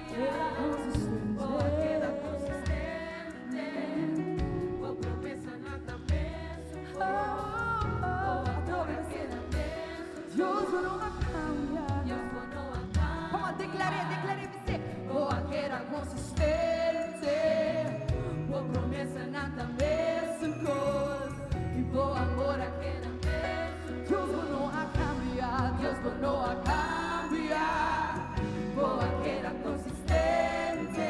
queda consistente. Por promesa nada penso. Dios no va a cambiar. Como declaré você. Boa queda consistente. Por promesa nada penso. E por amor a queda penso. Dios no va a cambiar. Dios no va a cambiar. Boa queda consistente.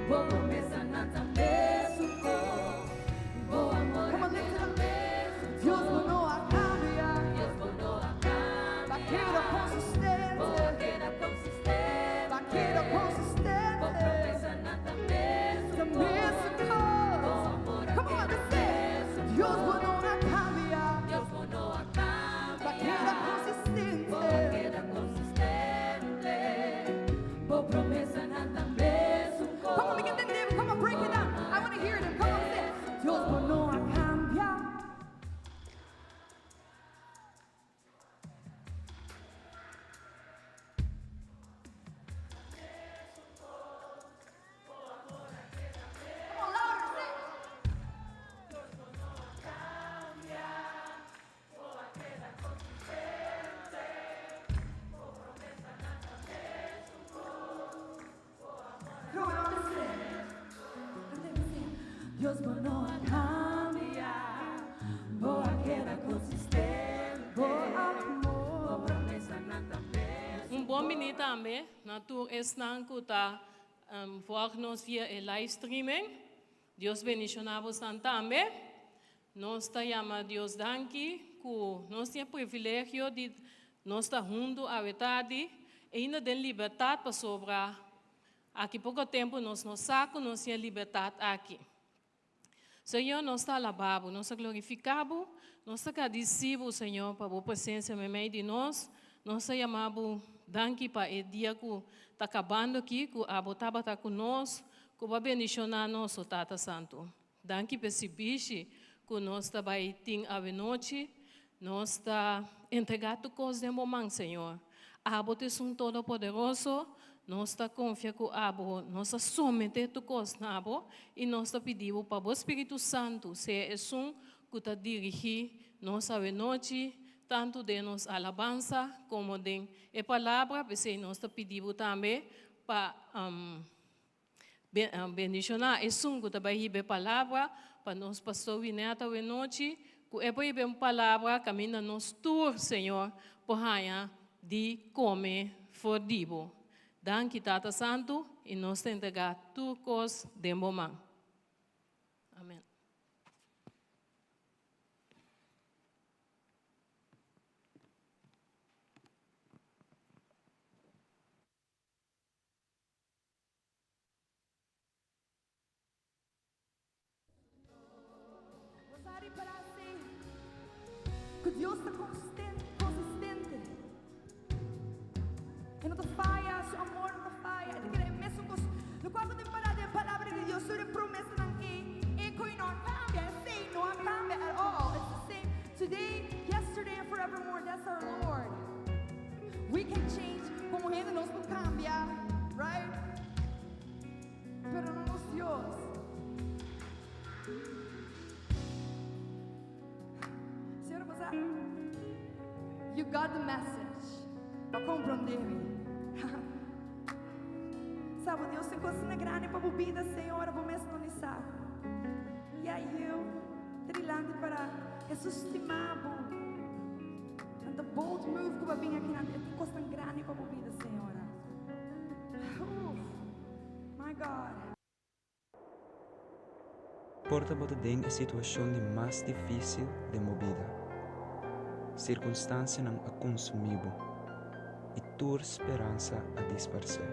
Por promesa nada penso. Por amor a queda penso. Dios no va a cambiar. Dios no va a cambiar. Vaquero consistente. Boa queda consistente. Vaquero consistente. Por promesa nada penso. Come on, let's say. Dios no va a cambiar. Dios no va a cambiar. Vaquero consistente. Boa queda consistente. Por promesa nada penso. Come on, begin to live. Come on, break it down. I want to hear them. Come on, say. Dios no va a cambiar. Come on, louder, say. Throw it on the Dios no va a cambiar. Boa queda consistente. Boa amor. Boa promesa nada penso. Bom menino também, na tua esnanco tá nos via live streaming. Deus bendicionamos também. Nós tá chama Deus danke, que nós temos privilégio de nós estar junto à verdade e ainda tem liberdade para sobrar. Aqui pouco tempo nós saco, nós temos liberdade aqui. Senhor, nós está alabado, nós glorificamos, nós agradecemos, Senhor, para a vossa presença no meio de nós. Nós chamamos danke para o dia que está acabando aqui, que a botava está conosco, que vai bendicionar nós, o Tata Santo. Danke para esse bicho que nós está vai ter a noite, nós está entregando coisas de momento, Senhor. A bote é todo poderoso. Nós está confiando que abo, nós está somente tu coisa na abo e nós está pedindo para o Espírito Santo ser um que está dirigindo nossa noite, tanto de nossa alabança como de a palavra, porque nós está pedindo também para bendicionar um que está vai a palavra para nós pastor vineta a noite, que é para a palavra caminha nos tour, Senhor, por raia de comer fordivo. Danke, Tata Santo, e nós te entregar tu cos de momento. Amém. Gozare para si. Que Dios está consistente. E não te falha, seu amor não te falha. Ele quer mesmo no quarto temporada a palavra de Deus sobre promessa aqui. E que não cambia, assim, não cambia at all. It's the same today, yesterday and forevermore. That's our Lord. We can change como Ele nos cambia, right? Pero no nos Dios. Senhor, você, you got the message. Para compreender. Sabe, Deus tem coisa grande para a vida, Senhor, vou me sintonizar. E aí eu, trilhando para estimado. And the bold move que vai vir aqui na vida, tem coisa grande para a vida, Senhora. My God. Porta bota den a situação de mais difícil de movida. Circunstância não a consumível. E tua esperança a dispersar.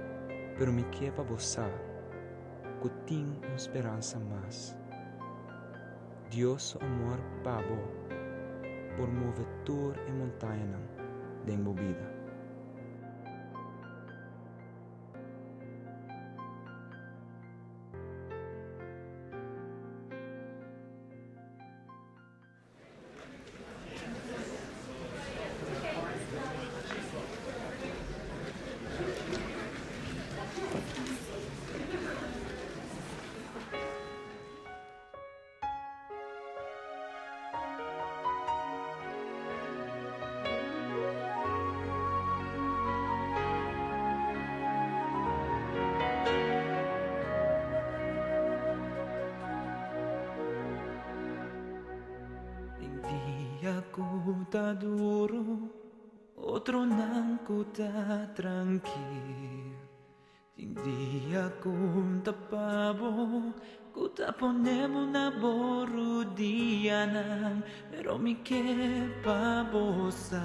Pero me quepa você, que tem uma esperança mais. Deus amor pabo, por mover tua e montanha de movida. tá duro, outro não tá tranquilo. Tem dia conta pabo, kuta ponemos na boru dia não, pero me que pabosa,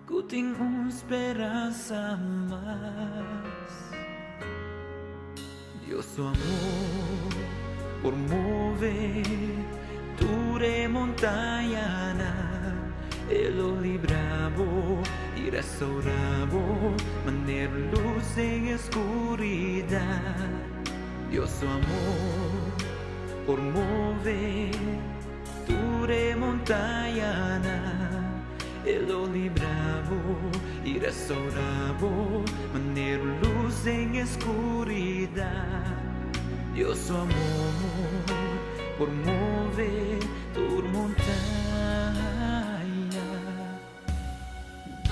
kuting esperança mais. Dios su amor por mover ture montaña, Él lo librabo y restaurabo, mantener luz en oscuridad. Dios su amor por mover ture montaña, Él lo librabo y restaurabo, mantener luz en oscuridad. Dios su amor por mover tu montaña.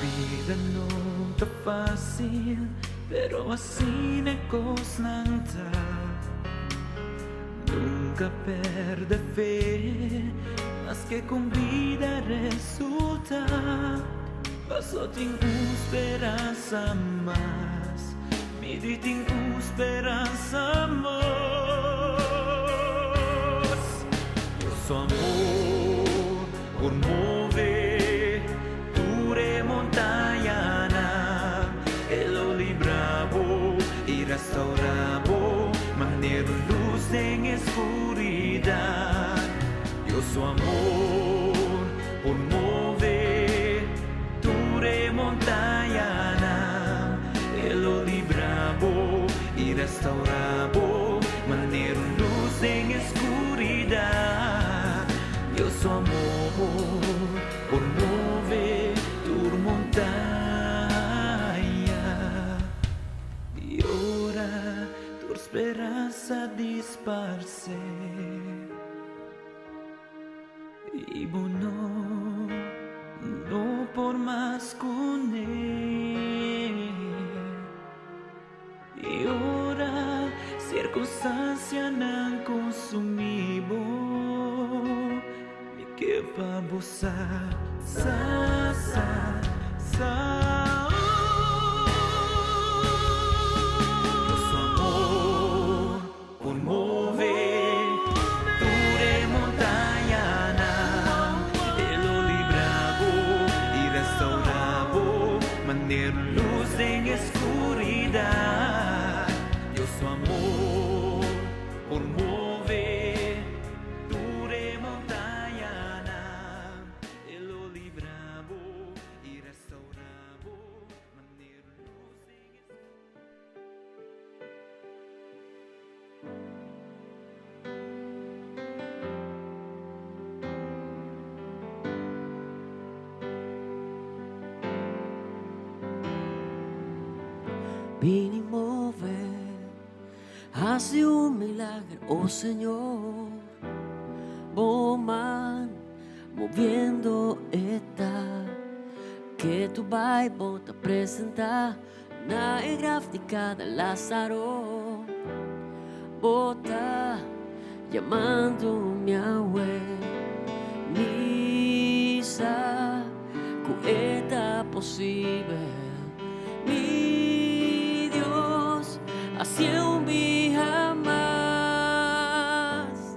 Vida no está fácil, pero así ne cosnanta. Nunca perde fe, mas que con vida resulta. Paso tengo esperanza más, mi di tengo esperanza más. Su amor por mover ture montaña, Él lo librabo y restaurabo, mantener luz en oscuridad. Dios su amor por mover ture montaña, Él lo librabo y restaurabo, mantener luz en oscuridad. Dios su amor por mover tu montaña, y ora tu esperanza disparce, y bueno, no por más con él, y ora circunstancia no consumivo, que babosa sa sa sa. Su amor por mover ture montaña, Él lo librabo y restaurabo, mantener luz en oscuridad. Dios su amor por mover ture montaña, Él lo librabo y restaurabo, mantener luz en Vine y mover, hace un milagro, oh Señor. Boman, moviendo está, que tu Bible te presenta na gráfica de Lázaro. Bota, llamando mi abue, misa, cueta posible. Mi Dios, hacia un día más,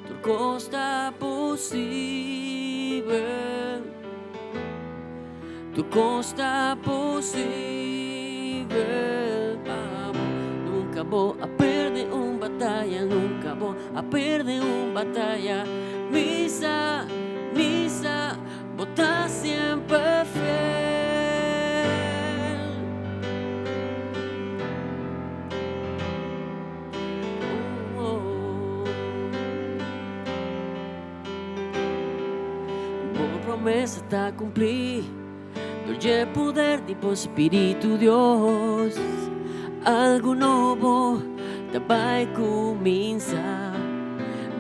tu costa posible, tu costa posible. Vamos, nunca voy a perder una batalla, nunca voy a perder una batalla. Misa, misa, vota siempre fiel. Promesa está cumplir, dolce poder tipo Espíritu Dios. Algo nuevo te va a comenzar.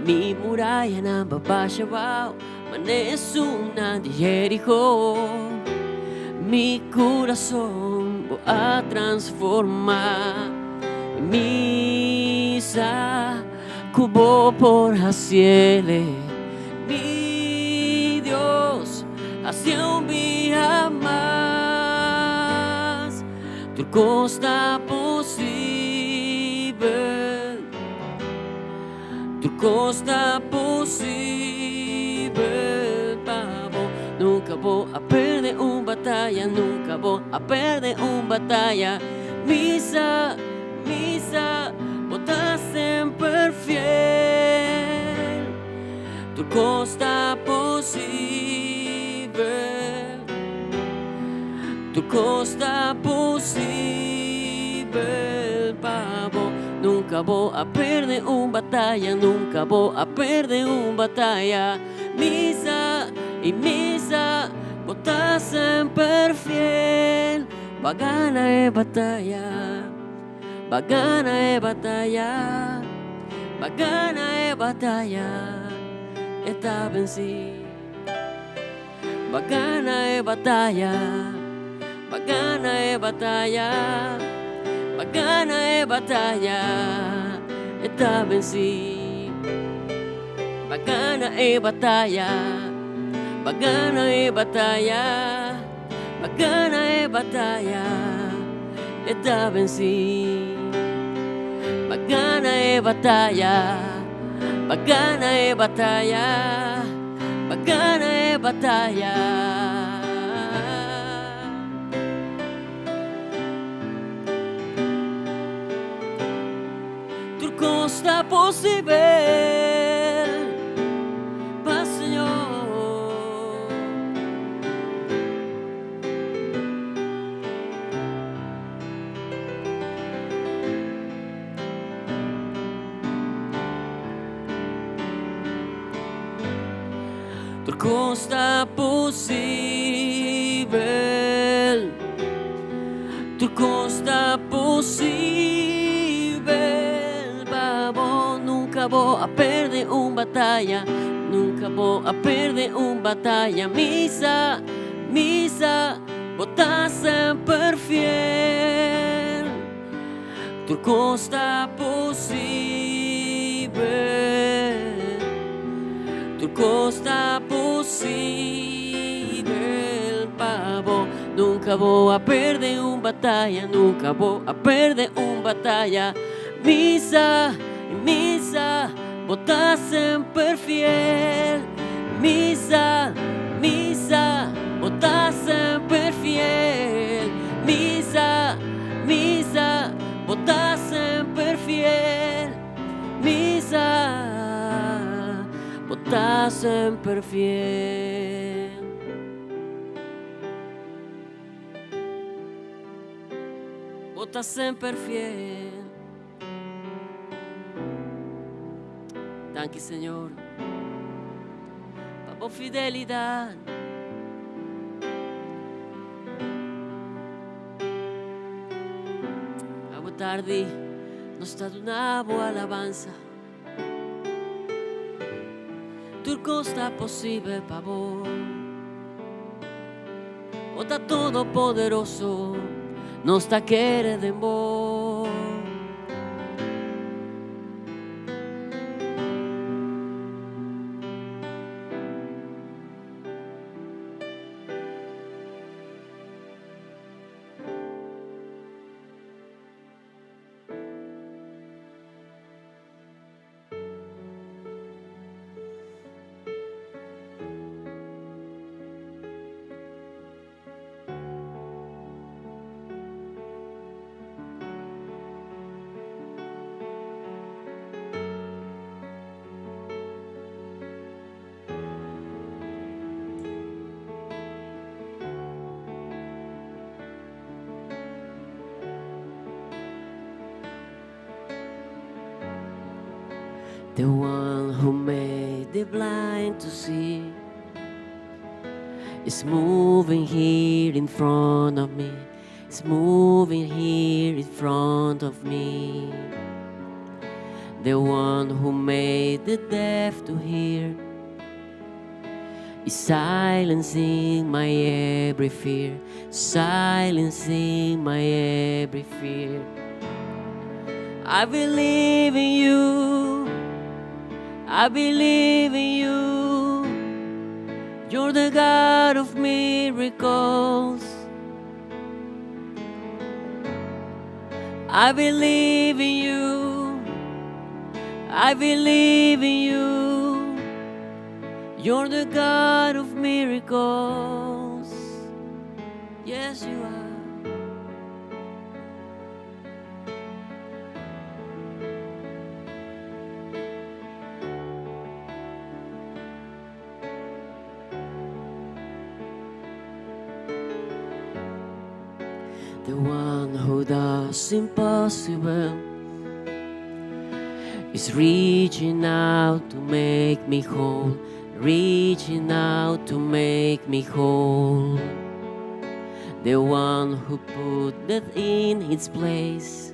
Mi muralla na babashabao, manes una de Jericó. Mi corazón voy a transformar. Misa, cubo por hacerle. Mi Dios, hacia un día más. Turco está possible, turco está possible, pavo. Nunca vou a perder uma batalha, nunca vou a perder uma batalha. Missa, missa, vou estar sempre fiel. Turco está possible, turco está possible, pavo. Nunca vou a perder uma batalha, nunca vou a perder uma batalha. Missa e missa, vou estar sempre fiel. Bagana é batalha, bagana é batalha, bagana é batalha, está vencido. Bagana é batalha, bagana é batalha, bagana é batalha, está vencido. Bagana é batalha, bagana é batalha, bagana é batalha, está vencido. Bagana é batalha, bagana é batalha, bagana é batalha. Turco está possible, paz Senhor. Turco está possible, turco está possible, pavo. Nunca vou a perder uma batalha, nunca vou a perder uma batalha. Missa, missa, vou estar sempre fiel. Turco está possible, turco está possible, pavo. Nunca vou a perder uma batalha, nunca vou a perder uma batalha. Missa, missa, vou estar sempre fiel. Missa, missa, vou estar sempre fiel. Missa, missa, vou estar sempre fiel. Missa, vou estar sempre fiel. Vou estar sempre fiel. Danke, Senhor, por fidelidade. A boa tarde, no estado na boa alabança. Turco está possível, pavo. O está todo poderoso, não está querendo embora. The one who made the blind to see is moving here in front of me. It's moving here in front of me. The one who made the deaf to hear is silencing my every fear, silencing my every fear. I believe in you, I believe in you. You're the God of miracles. I believe in you. I believe in you. You're the God of miracles. Yes, you are. The one who does impossible is reaching out to make me whole, reaching out to make me whole. The one who put death in its place.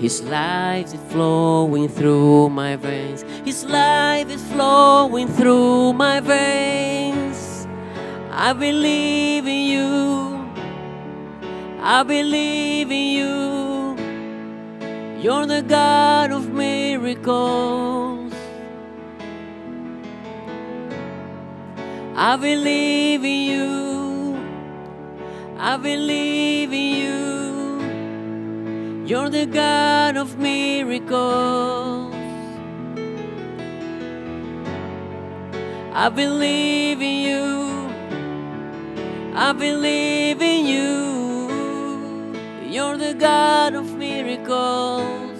His life is flowing through my veins. His life is flowing through my veins. I believe in you. I believe in you. You're the God of miracles. I believe in you. I believe in you. You're the God of miracles. I believe in you. I believe in you. You're the God of miracles.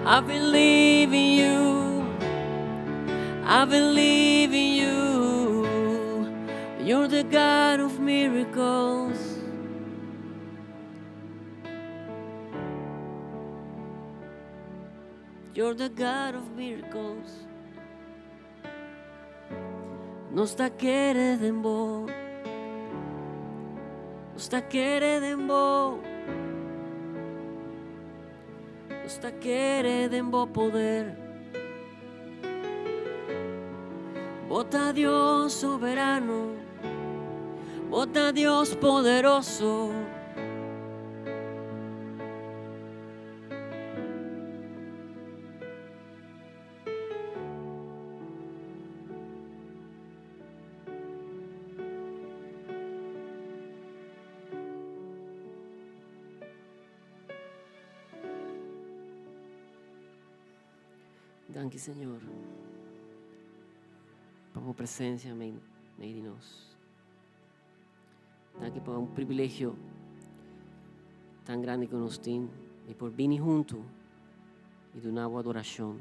I believe in you. I believe in you. You're the God of miracles. You're the God of miracles. Nosta kere dembo. Nosta kere dembo. Nosta kere dembo poder. Vota Dios soberano. Vota Dios poderoso. Danke, Señor, por tu presencia meio de nós. Danke por um privilégio tão grande que nós temos e por vir junto e dar uma adoração.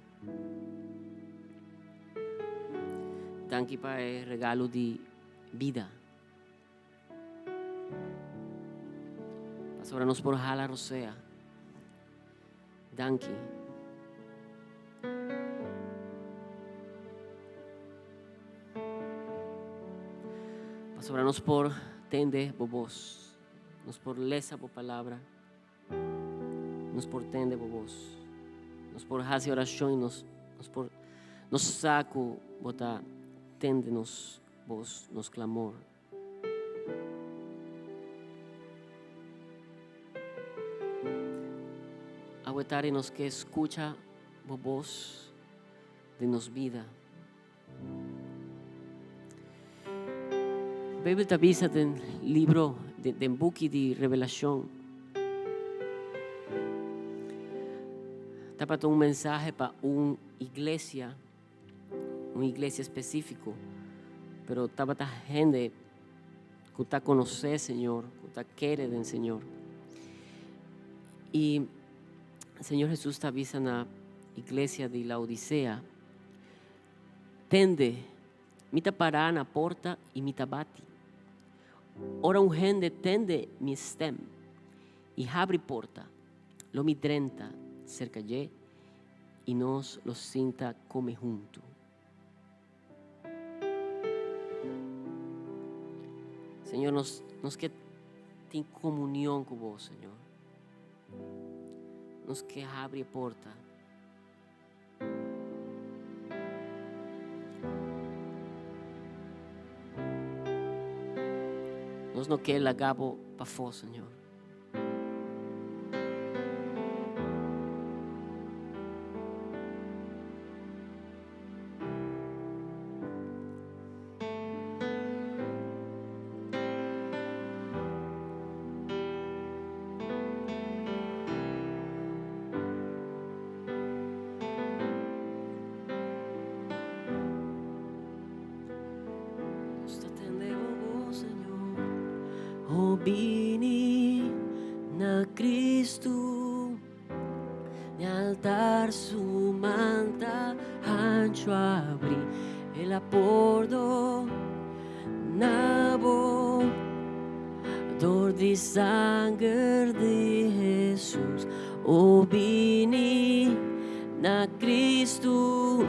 Danke por o regalo de vida. Pastoramos por Hala Rosea. Danke. Sobranos por tende bobos, nos por lesa por palabra, nos por tende bobos, nos por hace oración, nos por nos saco bota tende nos vos, nos clamor. Aguetare nos que escucha bobos de nos vida. A Bíblia avisa no livro, no book de Revelação. Está para um mensagem para uma igreja específica, mas está para gente que está conhecer o Senhor, que está querer do Senhor. E o Senhor Jesus está avisando na igreja de Laodicea, tende, mita parar na porta e mita bate. Ora gente tende mi stem e abre porta, lo mi drenta cerca de e nós los sinta come junto. Senhor, nos que tem comunhão com vos, Senhor. Nos que abre porta. Nós não queremos lagabo para fora, Senhor. O bini na Cristo, ni altar su manta ancho abrí, el apordo nabo, dor de sangre de Jesús. O bini na Cristo,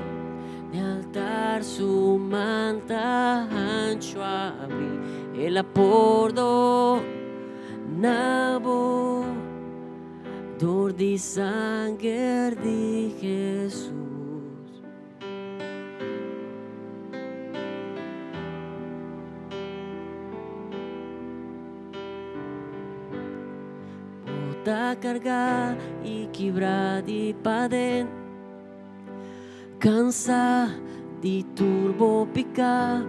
ni altar su manta ancho abrí, el apordo nabo, dor de sangre de Jesús. Bota carga y quebra de paden, cansa de turbo picar,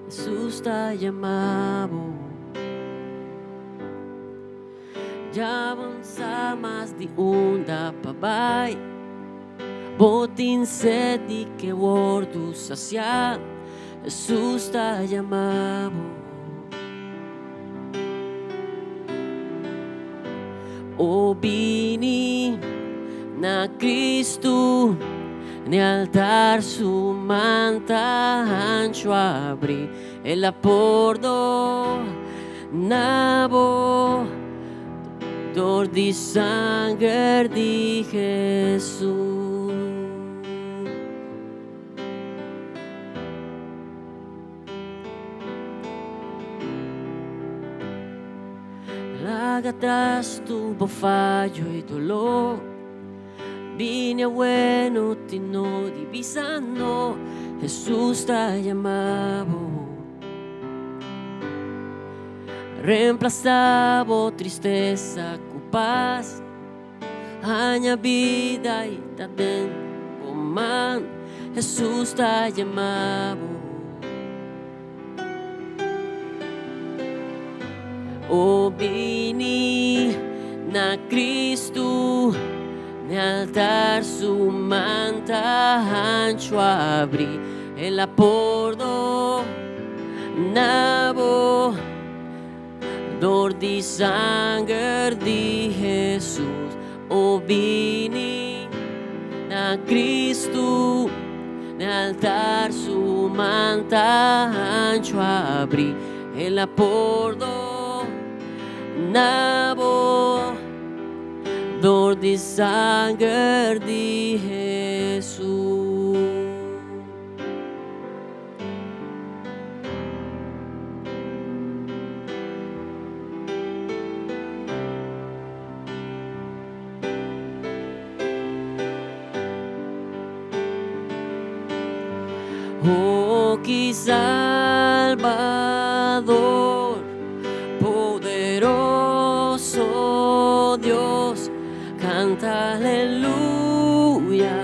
Jesús está llamado. Já avança mais de onda para baixo, botin sede que o ordo saciar, Jesus está chamando. O bini na Cristo, ne altar su manta ancho abri, el apordo nabo, dor de sangre de Jesús. Larga atrás tuvo fallo y dolor, vine bueno, te no divisando, Jesús está llamado. Reemplazaba tristeza con paz, aña vida y también man, Jesús está llamado. O vini na Cristo, ne altar su manta ancho abri, el apordo nabo, dor de sangre de Jesús. O vini na Cristo, ne altar su manta ancho abri, el apordo nabo, dor de sangre de Jesús. Oh, que Salvador, poderoso Dios, canta aleluya,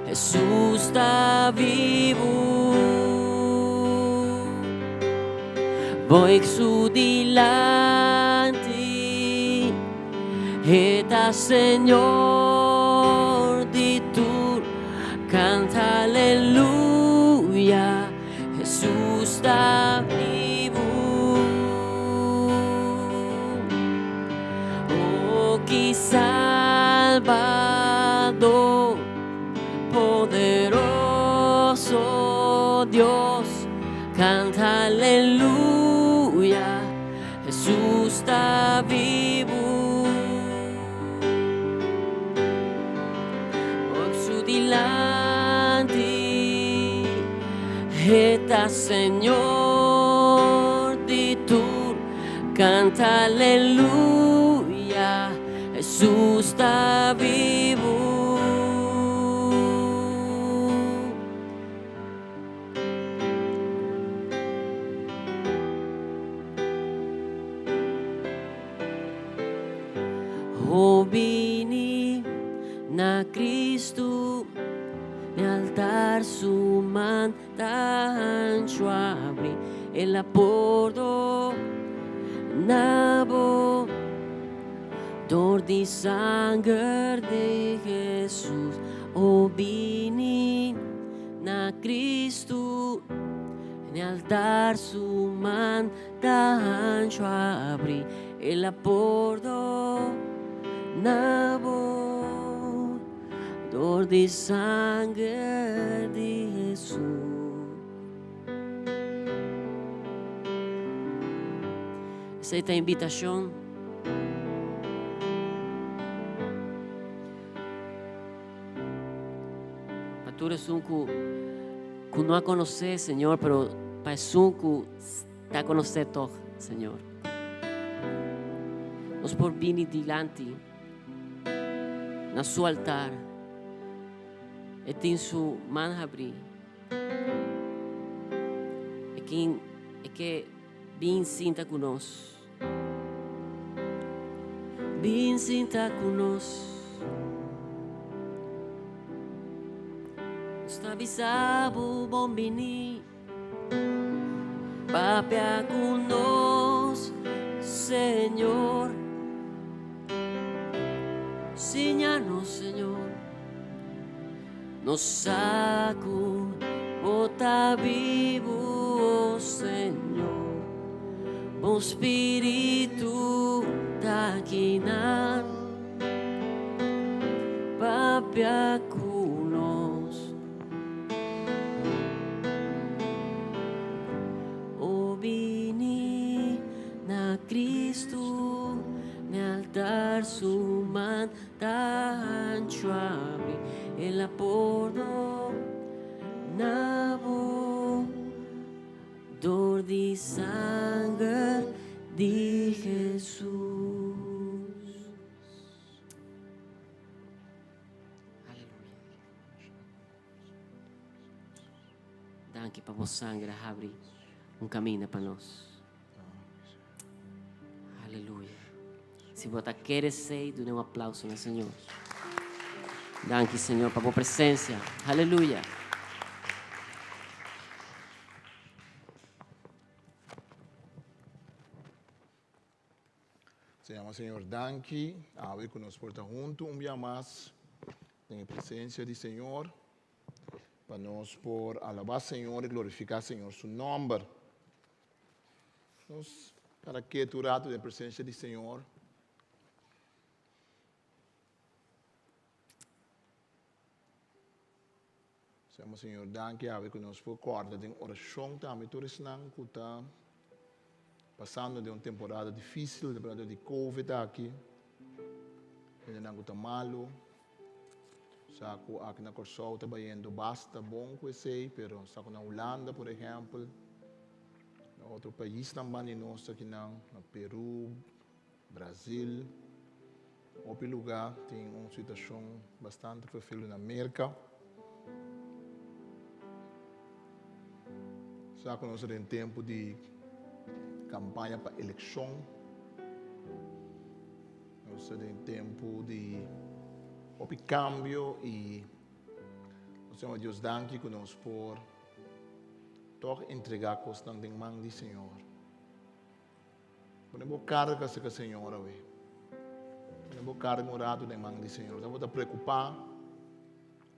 Jesús está vivo. Voy su delante, está Señor de tu, canta aleluya, Jesús está vivo. Oh, que Salvador, poderoso Dios, canta aleluya, Jesús está vivo. Por su delante está Señor de tu, canta aleluya, Jesús está vivo. Oh, vini na Cristo, ne altar su manta ancho abri, el apordo nabo, dor de sangre de Jesús. Oh, vini na Cristo, nel dar su man d'ancio aprì e la portò nabo dor di sangue di Gesù. Esta invitación para tú eres un que no a conocer, Señor, pero para un que está a conocer todo, Señor. Nos por vini dilante na su altar e tem su man abrir e que vim sinta conosco, vim sinta conosco. Está avisado bombini papia conosco, Senhor. Enséñanos, Señor, nos saco, bota vivo, Señor, bom Espírito da quinar, papia conosco, o vini na Cristo, ne altar su man d'ancio apri e la portò nabo dor di sangue di Gesù. Alleluia. Danke per vostra sangue apri un cammino per noi. Alleluia. Se você quer ser, dê aplauso ao Senhor. Danke, Senhor, por a presença. Aleluia. Senhor, danke. Ave que nos porta junto dia mais em presença do Senhor. Para nós por alabar Senhor e glorificar Senhor seu nome. Nós para que tu rato de presença do Senhor. Senhor, danke ave que nos por corda de oração também todos não que está passando de uma temporada difícil, temporada de Covid aqui. Ainda não está malo. Saco aqui na Corsol está indo basta bom com esse, pero saco na Holanda, por exemplo, na outro país também nós aqui na Peru, Brasil, outro lugar tem uma situação bastante difícil na América. Saco nós em tempo de campanha para eleição, nós em tempo de câmbio e Senhor Deus danke que nós por toch entregar coisas em mão do Senhor. Podemos carregar essa Senhor hoje. Podemos carregar orado em mão do Senhor. Estamos a preocupar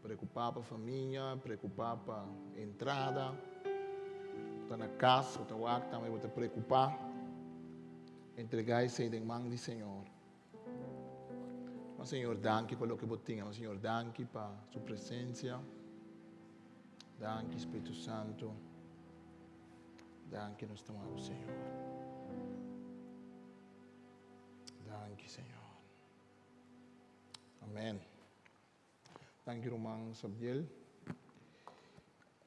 para a família, preocupar para a entrada. Está na casa, está lá, também vou te preocupar. Entregar isso em mão do Senhor. Mas Senhor, danke por lo que você tinha. Senhor, danke para sua presença. Danke, Espírito Santo. Danke, nós tomamos, Senhor. Danke, Senhor. Amém. Danke, irmão Sabiel.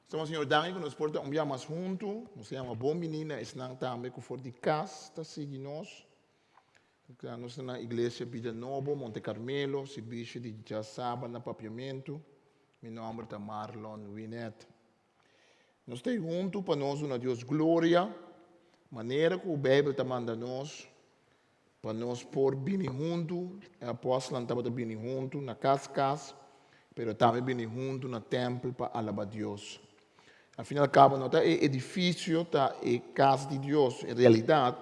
Então, Senhor, danke que nos porta dia mais junto. Nós temos uma boa menina, estão também com forte casa, está seguindo nós. Nós estamos na igreja Vida Novo, Monte Carmelo, serviço de Jaçaba, na papiamento. Meu nome é Marlon Winnet. Nós estamos juntos para nós, uma Deus glória, maneira que o Bíblia está mandando nós, para nós pôr bem junto, a apóstola estava bem junto, na casa, mas também bem junto no templo para alabar Deus. Afinal, cabo, não está edifício, está casa de Deus. Em realidade,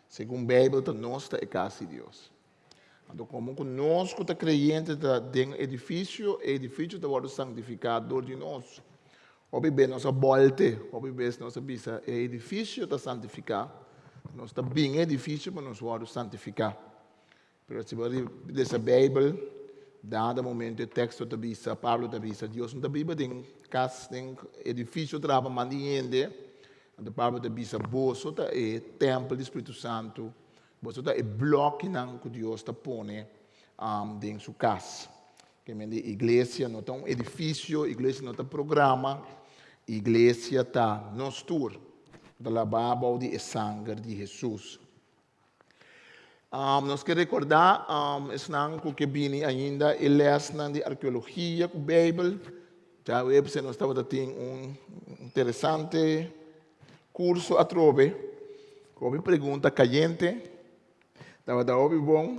segundo a Bíblia, nós está casa de Deus. Então, como conosco está crente, está dentro do edifício, o edifício está sendo santificado de nós. Obi bem nossa bolte, obi bem nossa bisa é edifício para santificar. Nós está bem edifício para nós vamos santificar. Pero se você ler a Bíblia, dado momento o texto da bisa, Pablo da bisa, Deus não da Bíblia tem casa, tem edifício trava mandiende, a Pablo da bisa, bolso tá é templo do Espírito Santo, bolso tá é bloco não que Deus está pone dentro sua casa. Que a igreja não está um edifício, a igreja não está programa, a igreja está nos tour, da lavabo de sangue de Jesus. Nós queremos recordar, que vini ainda, e lesson de arqueologia com a Bíblia. Já nós estamos tendo interessante curso a trove. Como pergunta caliente, estava da hobby bom.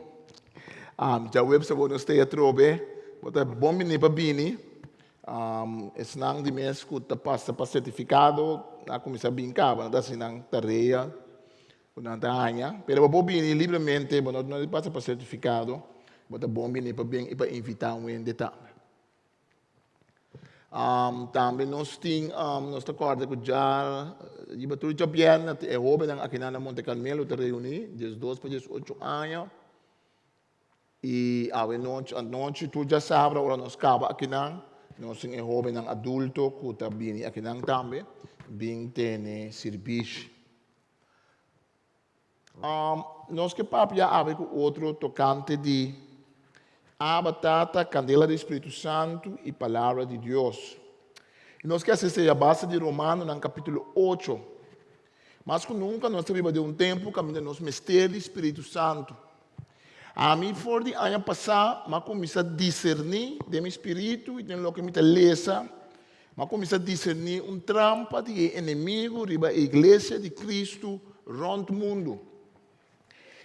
Já nós estamos a trove, bota bom menino para bini. Esnang de mês que passa para certificado, a comissão brincar, não está assinando tarefa. Pero bom bem livremente, não passa para certificado, bota bom bem para invitar um ende também. Também nós temos acordo que já tudo já bem, é jovem aqui na Monte Carmelo te reuni, 12 para 18 anos. E a noite tu já sabe, agora nós acaba aqui na nós temos jovem adulto que está bem aqui na também, bem tem serviço. Nós que papo já abre com outro tocante de a batata, candela do Espírito Santo e palavra de Deus. E nós que assistir a base de Romano no capítulo 8. Mas que nunca nós vivemos de tempo que ainda nos mistério do Espírito Santo. A mim, for de ano passado, eu comecei a discernir de meu espírito e de lo que me lesa. Eu comecei a discernir trampa de inimigo riba a igreja de Cristo rond o mundo.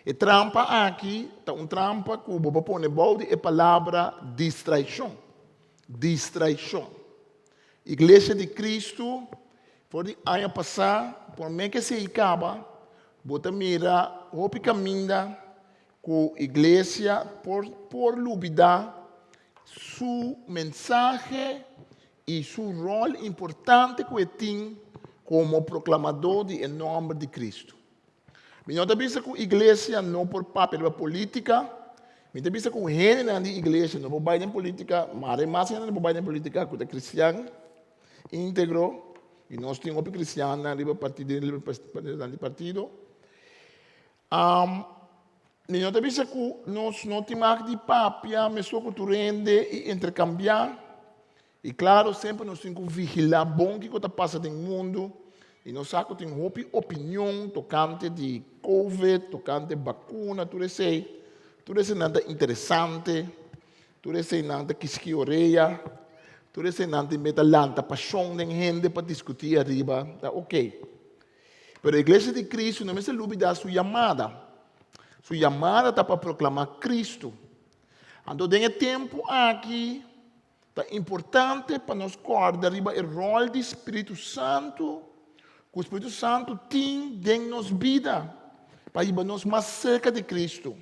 E trampa aqui, tá trampa que o Bobo põe balde é palavra distração. Distração. Igreja de Cristo, por de ano passado, por mim que se acaba, bota mira, hopi caminha, com a igreja por lubida, sua mensagem e seu rol importante que tem como proclamador de nome de Cristo. Eu não penso que a igreja não por papel política, eu penso que o gênero da igreja não por baile política, mas mais não por baile política que é cristão, íntegro, e nós temos um cristão na partido. Eu não penso que nós não temos de papel, mas só que tu rende e intercambiar. E claro, sempre nós temos que vigiar bom que está passando no mundo. E nós temos uma opinião tocante de Covid, tocante de vacuna, tudo isso nada interessante, tudo isso nada quisquioreia, tudo isso nada metalanta, paixão de gente para discutir arriba, tá ok. Mas a igreja de Cristo não é se dúvida sua chamada. Sua chamada está para proclamar Cristo. Então, tem tempo aqui, é importante para nós acordar arriba o rol do Espírito Santo, que o Espírito Santo tem em nossa vida, para ir nós mais cerca de Cristo.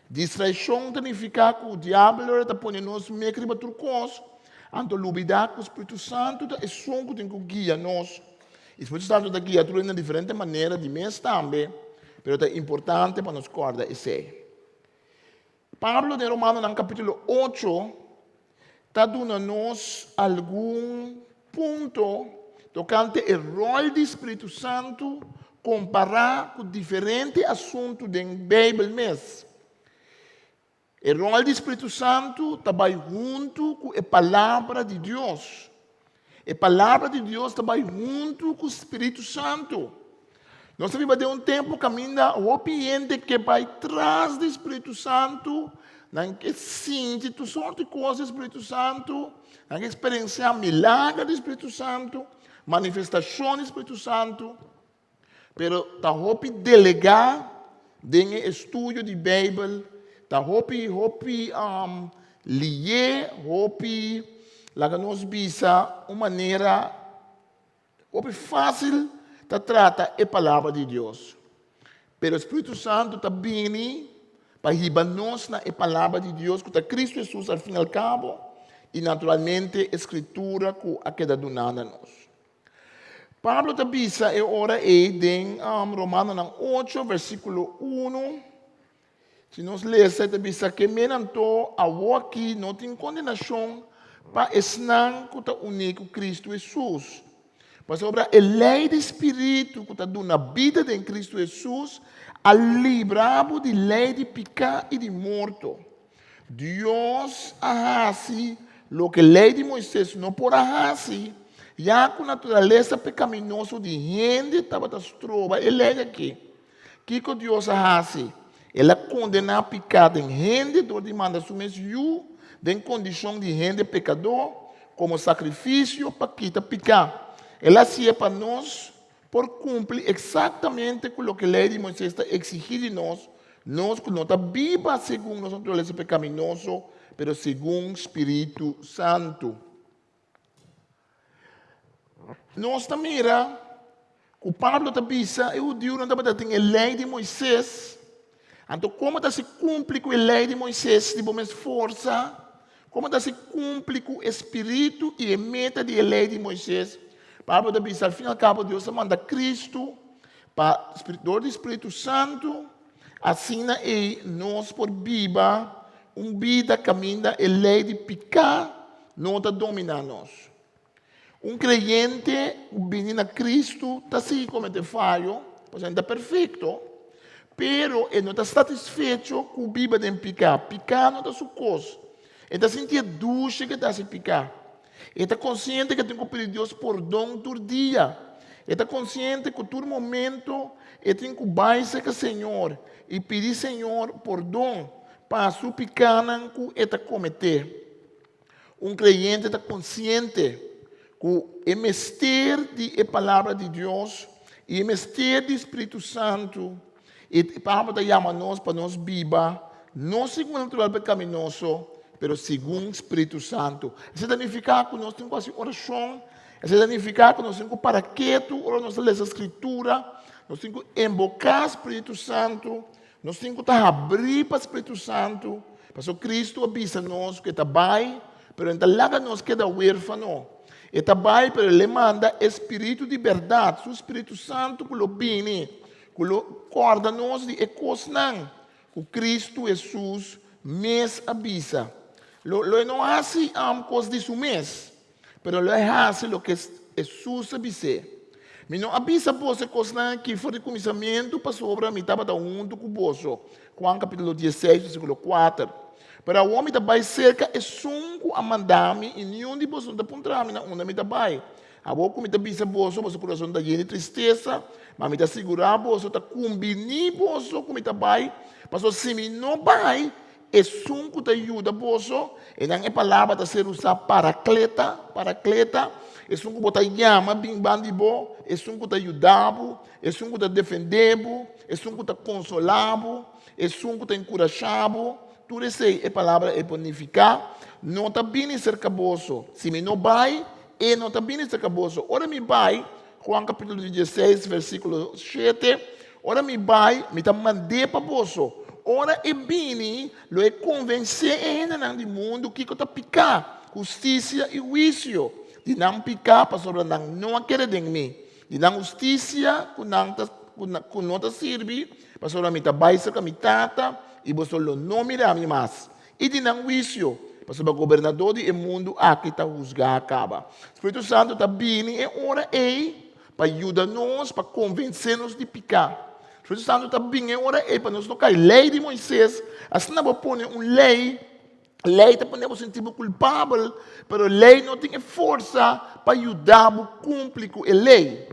Distração significa que o diabo está pondo nós meio que turcos, então lubidar que o Espírito Santo é som que tem que guiar nós. O Espírito Santo está guiando de diferente maneira, de mês também, mas é importante para nós acordar isso. Pablo de Romano, no capítulo 8, está dando-nos algum ponto tocante o rol do Espírito Santo comparar com diferentes assuntos da Bíblia mesmo. O rol do Espírito Santo está junto com a palavra de Deus. A palavra de Deus está junto com o Espírito Santo. Nós vivemos de tempo que ainda o ambiente que vai atrás do Espírito Santo, que sente toda sorte de coisas do Espírito Santo, que experienciar milagre do Espírito Santo, manifestação do Espírito Santo, pero está hopi delegar em estudo de Bíblia, está hopi ler, hopi lá que nós bisa uma maneira hopi fácil de tratar a palavra de Deus. Pero o Espírito Santo está vindo para riba-nos na palavra de Deus, que está Cristo Jesus, ao fim e ao cabo, e naturalmente a escritura que a queda donada a nós. Pablo também é ora em Romanos 8, versículo 1. Se nós lemos, também que menanto a aqui não tem condenação para esnar que está unido com Cristo Jesus. Mas sobre a lei do Espírito que está dando na vida de Cristo Jesus, a librado de lei de pecado e de morto. Deus hace lo que a lei de Moisés não pode fazer, já com a natureza pecaminosa de gente estava trova, ele é aqui. O que Deus faz? Ele condena o pecado em gente, onde manda submissão, em condição de gente pecador, como sacrifício para quitar pecado. Ela se é para nós, por cumprir exatamente com o que a lei de Moisés está exigindo de nós que não está viva segundo nossa natureza pecaminosa, mas segundo o Espírito Santo. Nós também mira, o Pablo também diz, o Deus não tem a lei de Moisés. Então, como se cumpre com a lei de Moisés, de mais força, como se cumpre com o Espírito e a meta da lei de Moisés. Pablo também diz, ao fim e ao cabo, Deus manda Cristo para o Espírito Santo, assim nós por viva, vida caminha a lei de pecado, não está dominando nós. Creyente, vindo a Cristo, está assim como é falho, pois não está perfeito, pero ele não está satisfeito com o viva de pecado. Pecado não está sua coisa. Ele está sentindo ducha que está sem pecado. Ele está consciente que tem que pedir Deus perdão todo dia. Ele está consciente que todo momento ele tem que baixar com o Senhor e pedir Senhor perdão para o pecado que ele está cometendo. Creyente está consciente que o mistério da palavra de Deus e o mistério do Espírito Santo, e a palavra chama nós para nós viva, não segundo o natural pecaminoso, mas segundo o Espírito Santo. Isso significa que nós temos que fazer oração, isso significa que nós temos que parar quieto, ou nós temos que ler a Escritura, nós temos que invocar o Espírito Santo, nós temos que abrir para o Espírito Santo, porque Cristo avisa nós que está bem, mas não larga nós que é huérfano. E também, pero ele manda Espírito de verdade, o Espírito Santo que lo vem, que lo corda nos de coisas que Cristo Jesus mes avisa. Lo não hace coisas de su mes, pero lo hace lo que Jesus avisa. Me não avisa você coisas que foi de começamento para sobre a mitad da junto com você. Juan capítulo 16, versículo 4. Para o homem também cerca é sunco a mandar-me e nenhum de vocês está apontando na onda me também. A boca me também você, você coração está cheio de tristeza, mas me está segurar você está combinando você com me também, para se me não vai, é sunco te ajuda você, e não é palavra de ser usada paracleta, é sunco botar chama bem bandibo, é sunco te ajudar, é sunco te defender, é sunco te consolar, é sunco te encorajar. Tudo isso é palavra é bonificar, não está bem cerca bolso. Se me não vai, não está bem cerca bolso. Ora me vai, Juan capítulo 16, versículo 7. Ora me vai, me está mandando para bolso. Ora é bem, lo é convencer ainda no mundo que está picar, justiça e juízo. De não picar, para sobre não querer de mim. De não justiça, que não está serve, para sobre mim está baixa com a mitata. E você não mira mais. E de não juízo, para o governador do mundo aqui está juzgar acaba. O Espírito Santo está vindo e ora para ajudar-nos, para convencer-nos de pecar. O Espírito Santo está vindo e ora para nos tocar a lei de Moisés. Assim não vamos pôr uma lei está para nos sentir culpável, mas a lei não tem força para ajudar a cumprir com a lei.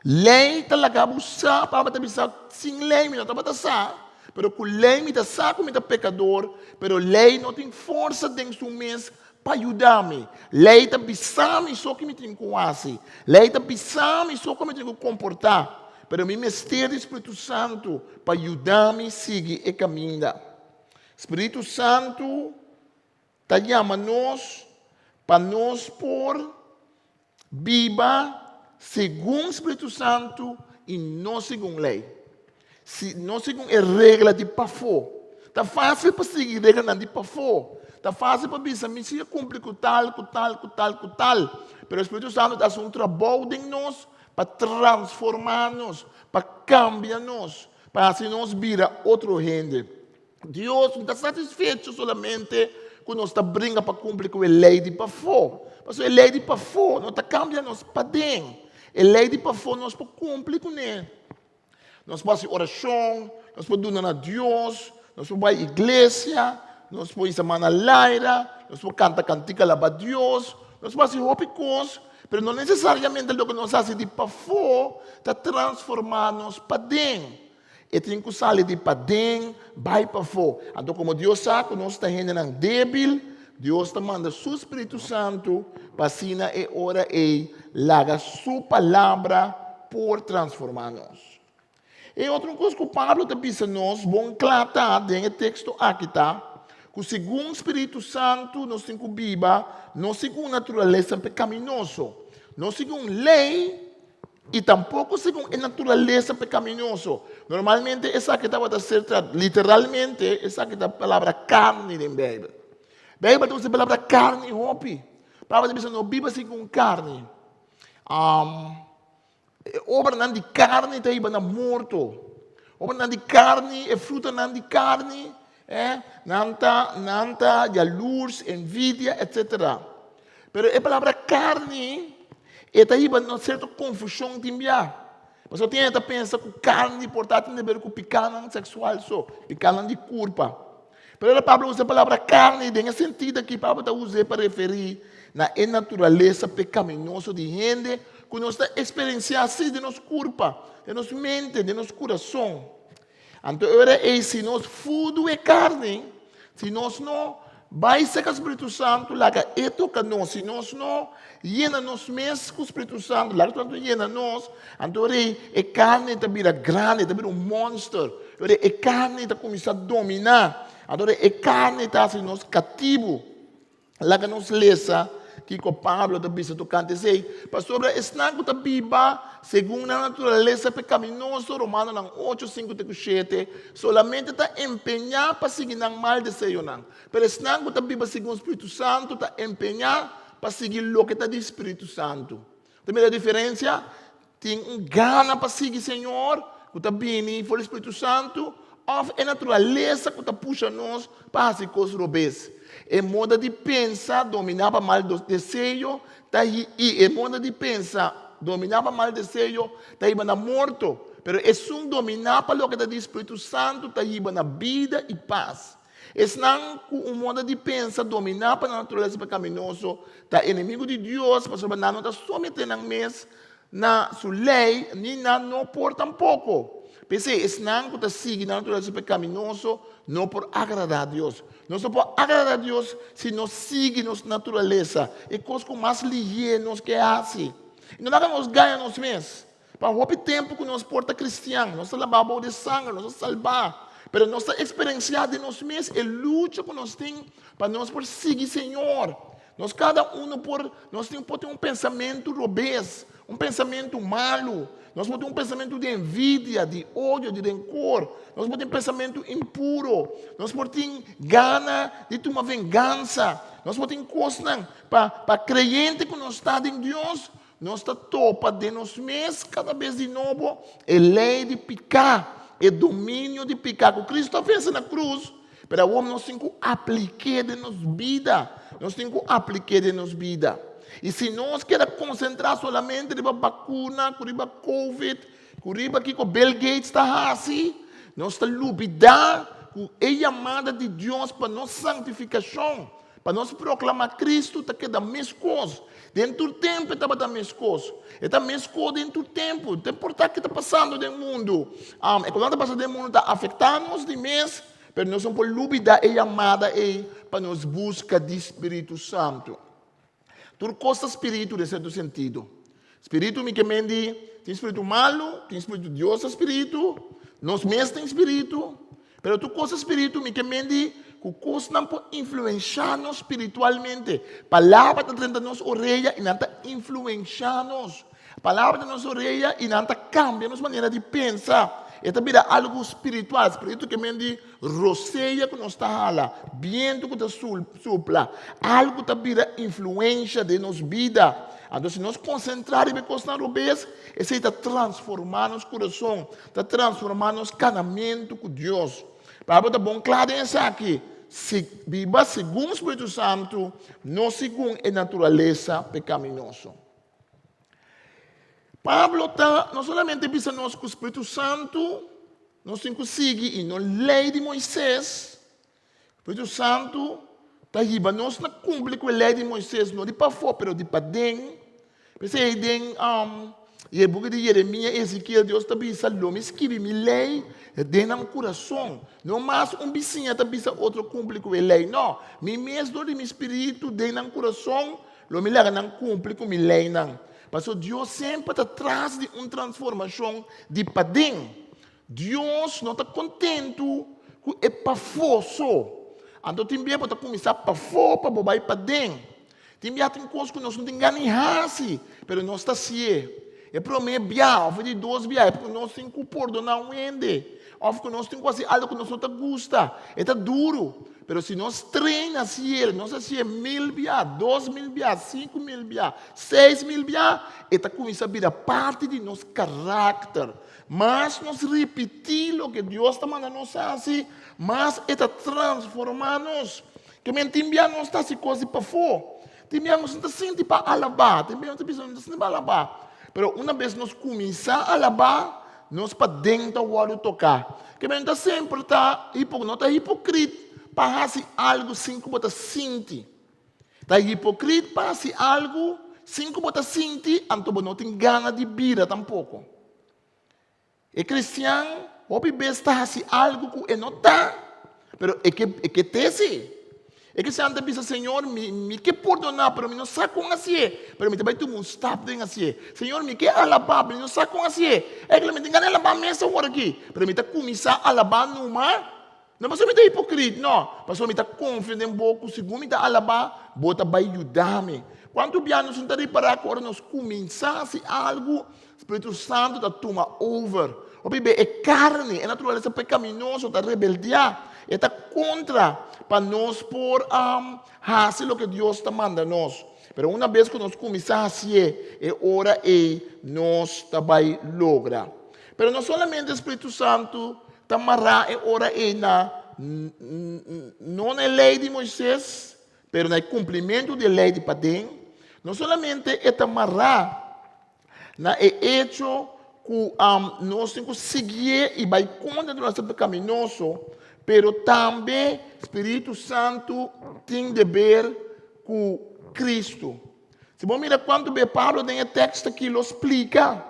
Lei está lá para usar, para pensar, sem lei, não está para usar. Pero com lei me dá saco, me dá pecador, pero lei não tem força dentro do mês para ajudar-me. Lei está pisando só que me tem que fazer. Lei está pisando só que me tem que comportar. Pero me mistério do Espírito Santo para ajudar-me a seguir e caminhar. Espírito Santo está chamando-nos para nós por viva segundo o Espírito Santo e não segundo lei. Se não segundo a regra de pafô. Está fácil para seguir a regra de pafô. está fácil para pensar, me se cumpre com tal. Pero o Espírito Santo faz um trabalho em nós para transformar-nos, para cambiar-nos, para assim nós virar outro gente. Deus não está satisfeito somente quando nós está brincando para cumprir com a lei de para fora. Mas a lei de para fora não está cambiando-nos para dentro. A lei de para fora nós podemos cumprir com ele. Nós podemos fazer oração, nós podemos donar a Deus, nós podemos ir à igreja, nós podemos ir a semana laira, nós podemos cantar cantiga lá para Deus, nós podemos fazer outras coisas, mas não necessariamente o que nós fazemos de para fora está transformando-nos para dentro. E tem que sair de para dentro, vai para fora. Então, como Deus sabe que nós estamos ainda débil, Deus está mandando o seu Espírito Santo para assim e ora e larga sua palavra por transformar-nos. E outra coisa que o Pablo está dizendo nós, bom claro, dentro do texto aqui está, que segundo o Espírito Santo, nós temos que viver, não segundo a natureza pecaminosa, não segundo lei, e tampouco segundo a natureza pecaminosa. Normalmente, essa que estava a ser literalmente, essa que é a palavra carne na Bíblia. A Bíblia usa a palavra carne, hopi. A palavra diz, não viva segundo carne. Obra não de carne, está aí na morto. Obra não de carne, é fruta não de carne, nanta, de luz, envidia, etc. Pero a palavra carne, está aí uma certa confusão também. Você tem que pensar que carne, portanto, tem a ver com picada sexual só, picada de culpa. Pero a Pablo usa a palavra carne, tem sentido que Pablo está usando para referir na natureza pecaminosa de gente que nós está experienciando assim de nossa culpa, de nossa mente, de nosso coração. Então, agora, se nós fudo é carne, se nós não vai ser com o Espírito Santo, lá que é toca nós, se nós não llena nós mesmos com o Espírito Santo, lá que llena nós, então, a carne está vira grande, está vira monstro, a carne está começando a dominar, então, a carne está assim, nós cativo, lá que nós lesa, que o Pablo está dizendo, tocante sei, pastor, está que está viva, segundo a natureza pecaminosa, Romano 8:5-7, solamente está empenhado para seguir o mal desejo, mas está que está viva segundo o Espírito Santo, está empenhado para seguir o que está do Espírito Santo. Também a diferença, tem gana para seguir o Senhor, que está vindo por o Espírito Santo, ou a natureza que está puxando nós para fazer coisas robês. É modo de pensar, dominava mal do desejo, e é modo de pensar, dominava mal do desejo, está indo na morte. Mas é um dominar para o que está do Espírito Santo, está indo na vida e paz. É não um modo de pensar, dominar para a natureza pecaminosa, está inimigo de Deus, mas não está somente na sua lei, nem não por tampouco. Pensei, é não que está seguindo a natureza pecaminosa, não por agradar a Deus. Nós não podemos agradar a Deus se nós seguimos nossa natureza. É coisa que mais ligeira que é assim. E não dá que nós ganhamos nós mesmos. Para o tempo que nós porta cristiano, nós lavamos de sangue, nós salvar. Mas nossa experiência de nós mesmos é luta que nós temos para nós por seguir o Senhor. Nós cada um nós temos um pensamento robês, um pensamento malo. Nós podemos ter um pensamento de envidia, de ódio, de rancor. Nós podemos ter um pensamento impuro. Nós podemos ter gana de ter uma vingança. Nós podemos ter coisas para crente que nós está em Deus. Nós está topa de nós mesmos, cada vez de novo, é lei de pecar, é domínio de pecar. O Cristo fez na cruz, para o homem nós temos que aplicar de nossa vida. Nós temos que aplicar de nossa vida. E se nós queremos concentrar solamente na vacuna, na Covid, na que o Bill Gates está assim, nós estamos duvidar com a chamada de Deus para nossa santificação, para nós proclamar Cristo, está que da mesma coisa. Dentro do tempo está da mesma coisa. Está a mesma coisa dentro do tempo. Não importa o que está passando no mundo. Quando está passando no mundo, está afetando-nos de mês, mas nós não podemos duvidar a chamada para nós buscar do Espírito Santo. Tudo coisa espírito, em certo sentido. Espírito me queimende, tem espírito malo, tem espírito de Deus, espírito, nós mesmos temos espírito, mas tu coisa espírito me queimende, que coisa não pode influenciar-nos espiritualmente. Palavra está dentro da nossa orelha e não está influenciando-nos. Palavra da nossa orelha e não está cambiando nossa maneira de pensar. esta vida algo espiritual, espírito que mende roceia que nos está hala, viento que está supla, algo que vida influência de nos vida. Então, se nós concentrar em coisas na vez, isso está transformando nosso coração, está transformando nosso casamento com Deus. Para botar bom claro isso aqui, se viva segundo o Espírito Santo, não segundo a natureza pecaminosa. Pablo está, não somente pensa nós com o Espírito Santo, nós temos que seguir na lei de Moisés. O Espírito Santo está aí, nós não cumprimos com a lei de Moisés, não de para fora, mas de para dentro. Pensei em o book de Jeremias, Ezequiel, Deus está pensando, me escreve minha lei dentro do coração. Não mais vizinho está pensando outro cumpre com a lei. Não, me mesmo de meu espírito dentro do coração, me leva não cumpre com a lei. Mas Deus sempre está atrás de uma transformação de para dentro. Deus não está contente com o para fora só. Então, também pode começar para fora, para bobar para dentro. Também tem coisas que nós não temos ganhar, mas nós está assim. É para mim, ou de 2 é porque nós temos que perdonar um ende. Ou porque nós temos que fazer algo que nós não gosta. É duro. Mas se nós treinamos assim, nós assim 1.000 2.000 5.000 6.000 está começando a virar parte de nosso caráter. Mas nós repetir o que Deus está mandando nós assim, mas está transformando-nos. Que mentira nós está se coisa para fora. Também nós não está sentindo para alabar. Também nós não está sentindo para alabar. Mas uma vez nós começamos a alabar, nós para dentro o olho tocar. Que não está sempre não está hipocrita para fazer algo sem que você sente. Está hipocrita para fazer algo sem que você sente, então não tem gana de vida tampouco. E cristiano, pode estar fazendo algo que não está, mas é que tem sim. É que se anda pensa, Senhor, me quer perdonar, mas não sabe como assim. Mas me também tu não está bem assim. Senhor, me quer alabar, mas não sabe como assim. É que me tem que alabar mesa agora aqui. Mas me está começar a alabar numa. Não é só me está hipocrita, não. Mas só me está confiando um pouco. Segundo me está alabar, bota vai ajudar-me. Quando o nós não está reparar, agora nós começamos algo, o Espírito Santo está toma over. O bebê é carne, é natureza pecaminosa, está rebeldia. Está contra para nós por fazer o que Deus está mandando nós. Mas uma vez que nós começamos a fazer, é hora e nós também lograr. Mas não somente o Espírito Santo está amarrado, é hora e não na lei de Moisés, mas no cumprimento da lei de Padém. Não somente está amarrado, é hecho que nós temos que seguir e vai contra o nosso pecaminoso. Pero também o Espírito Santo tem dever com Cristo. Se você mira quando Pablo tem o texto aqui, ele explica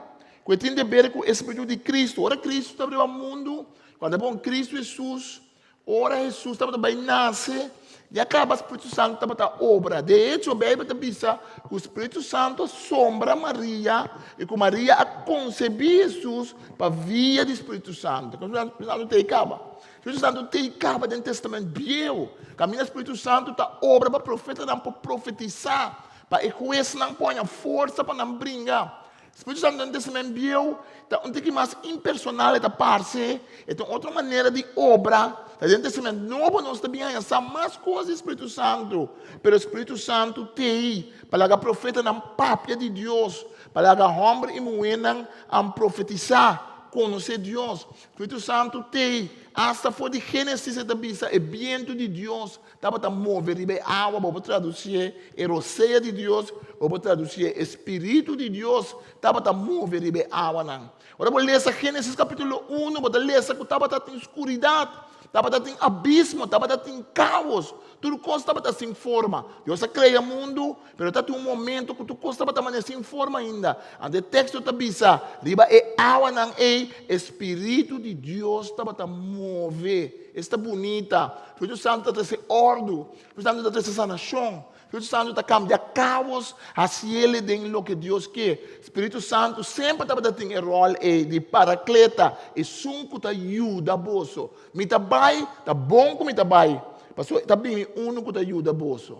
que tem dever com o Espírito de Cristo. Ora Cristo está abrindo o mundo, quando é bom Cristo Jesus, ora Jesus estava bem nasce, e acaba o Espírito Santo estava obra. De hecho, a Bíblia diz que o Espírito Santo assombra Maria, e que Maria a concebeu Jesus para via do Espírito Santo. Quando o Espírito Santo te acaba. O Espírito Santo te acaba dentro do Testamento Velho. Caminho do Espírito Santo está obra para profeta, não para profetizar, para ecoar, não põe a força para não brincar. O Espírito Santo dentro do Testamento Velho está um pouco mais impersonal da parte, então outra maneira de obra. Dentro do Testamento Novo nós também temos mais coisas do Espírito Santo, mas o Espírito Santo tem para que profeta não papia de Deus, para que homem e mulher não profetizar, conhecer Deus. O Espírito Santo tem hasta for de Gênesis da Bíblia, é viento de Deus, estava a mover a água, vou traduzir, é roceia de Deus, vou traduzir, Espírito de Deus, estava a mover a água. Agora vou ler Gênesis capítulo 1, vou ler que estava em escuridade, estava em abismo, estava em caos, tudo coisa estava sem forma. Deus criou o mundo, mas está um momento que tudo coisa estava sem forma ainda. O texto está dizendo, riba é água, não é Espírito de Deus estava a mover. Está bonita. O Espírito Santo está trazendo ordem. O Espírito Santo está trazendo sanação. O Espírito Santo está cambiando caos, assim ele tem o que Deus quer. O Espírito Santo sempre estava tendo o rol de paracleta, e sunco está ajuda a bolso. Me está bem, está bom como está bem. Mas está bem, único que ajuda a bolso.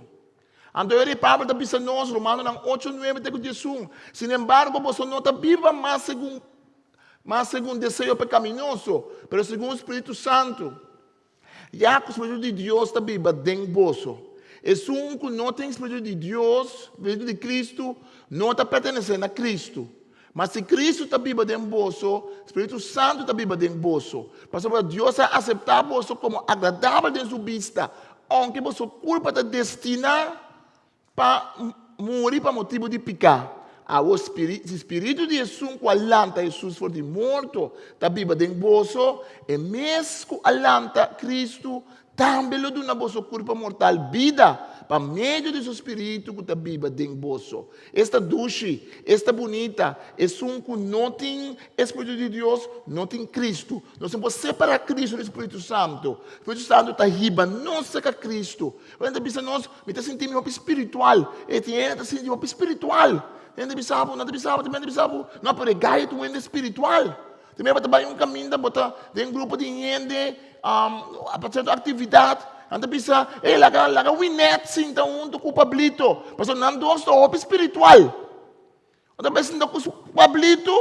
Então, ele Pablo está pensando nós, Romanos 8, 9, 10. Sin embargo, você não está viva mais segundo mas segundo desejo pecaminoso, pero segundo o Espírito Santo. Já que o Espírito de Deus está vivo dentro de você. É um que não tem o Espírito de Deus, o Espírito de Cristo, não está pertencendo a Cristo. Mas se Cristo está vivo dentro de você, o Espírito Santo está vivo dentro de você. Pastor, Deus vai aceitar você como agradável dentro de sua vista, onde você culpa está destinada para morrer por motivo de pecar. O Espírito de Jesus, que alanta Jesus for de morto, está vivo dentro de você, e mesmo que alanta Cristo, também lhe dá a vossa corpo mortal vida, para meio do seu Espírito que está vivo dentro de você. Esta doce, esta bonita, é um que não tem Espírito de Deus, não tem Cristo. Nós temos que separar Cristo do Espírito Santo. O Espírito Santo está riba, não seca Cristo. Quando a gente pensa, nós estamos sentindo um espiritual, e tem gente que sente um espiritual. Não pode ganhar tu mente espiritual. Também vai trabalhar um caminho, tem um grupo de gente, a partir da atividade, anda pensa, laga winet sim, então tu com o Pablito, mas não gosto do espiritual. Anda pensa com o Pablito,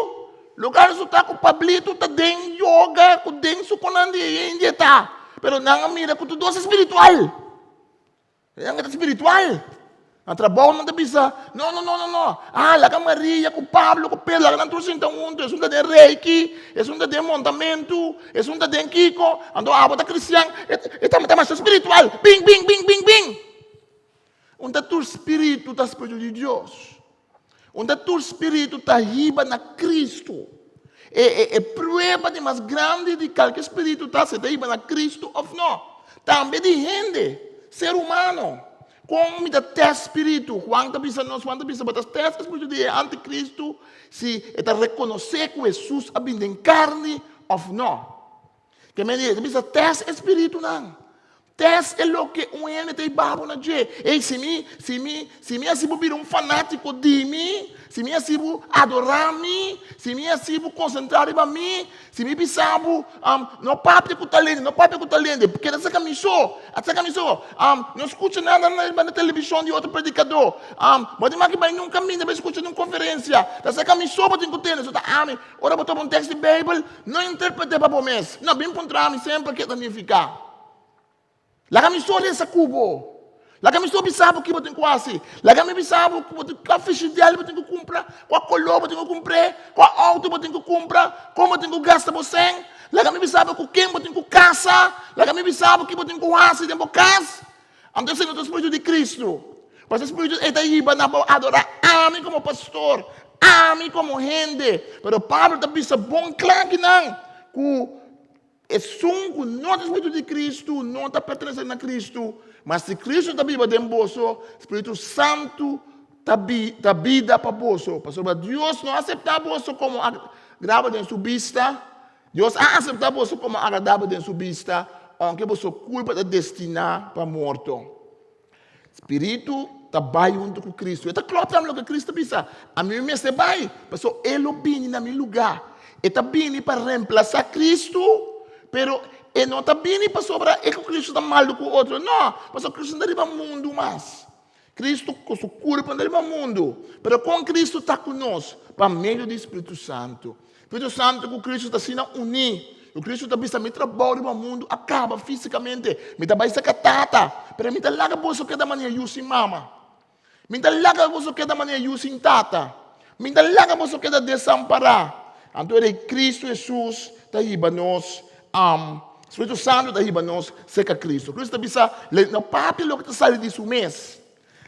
lugar que está com o Pablito, está dentro yoga, com dentro com ande tá, pero não mira com tu doce espiritual. Não é espiritual. Ang trabaho ng tabisa, no. Laga Maria, com Pablo, com Pedro, laga ng tusin tang undo, esunta de Reiki, esunta de montamento, esunta de Kiko, ando abot a Cristian, tama espiritual, bing. Unda tu espírito tá espírito de Deus. Unda tu espírito tá riba na Cristo. É prueba de mais grande de qualquer espírito tá se tá riba na Cristo ou não. Também de gente, ser humano. Como da teste espírito, quando bisa batas teste espírito de anticristo, se está reconhecer que Jesus habita em carne ou não. Que me diz, bisa teste espírito não. Teste é o que um ente tem babo na je. E se me asibo vir um fanático de mim, se me asibo adorar me, se me asibo concentrar em mim, se me bisabo não papo com talento, porque essa camisou, não escuta nada na televisão de outro predicador, mas de que vai num caminho, vai escutar numa conferência, essa camisou para ter que ter, ora botar um texto de Bíblia, não interprete para o mês, não bem encontrar-me sempre que significa. La camisou dessa cubo. La camisou bisabo que botem quase. La camisou bisabo que botem café ideal botem que comprar, com a color botem que comprar, com a auto botem que comprar, como botem que gasta você. La camisou bisabo com quem botem que casa. La camisou bisabo que botem que casa, tempo casa. Então se não espírito de Cristo. Mas o espírito é daí para adorar a mim como pastor, a mim como gente. Pero Pablo também é bom claro que não. É sungo, não é o Espírito de Cristo, não está pertencendo a Cristo, mas se Cristo está vivo dentro de você, o Espírito Santo está vida para você. Pastor, Deus não aceita você como agradável dentro de sua vista, Deus aceita você como agradável dentro de sua vista, aunque você culpa de destinar para morto. Espírito está bem junto com Cristo. Está claro também o que Cristo pensa. A mim me está bem, pastor, ele vem na meu lugar. Ele está bem para reemplazar Cristo. Pero não está bem para sobrar, é que Cristo está mal do que o outro. Não, mas Cristo não deriva mundo mais. Cristo com sua culpa não deriva mundo. Pero com Cristo está conosco, para meio do Espírito Santo. O Espírito Santo com Cristo está sendo unir. O Cristo está pensando, me trabalho no mundo, acaba fisicamente. Me dá mais catata. Pero me dá larga você que da maneira using mama. Me dá larga você que da maneira using tata. Me dá larga você que da desamparar. Então, Cristo Jesus está aí para nós. Espírito Santo da riba nós seca Cristo. Cristo bisa le no papi lo que sai de su mês.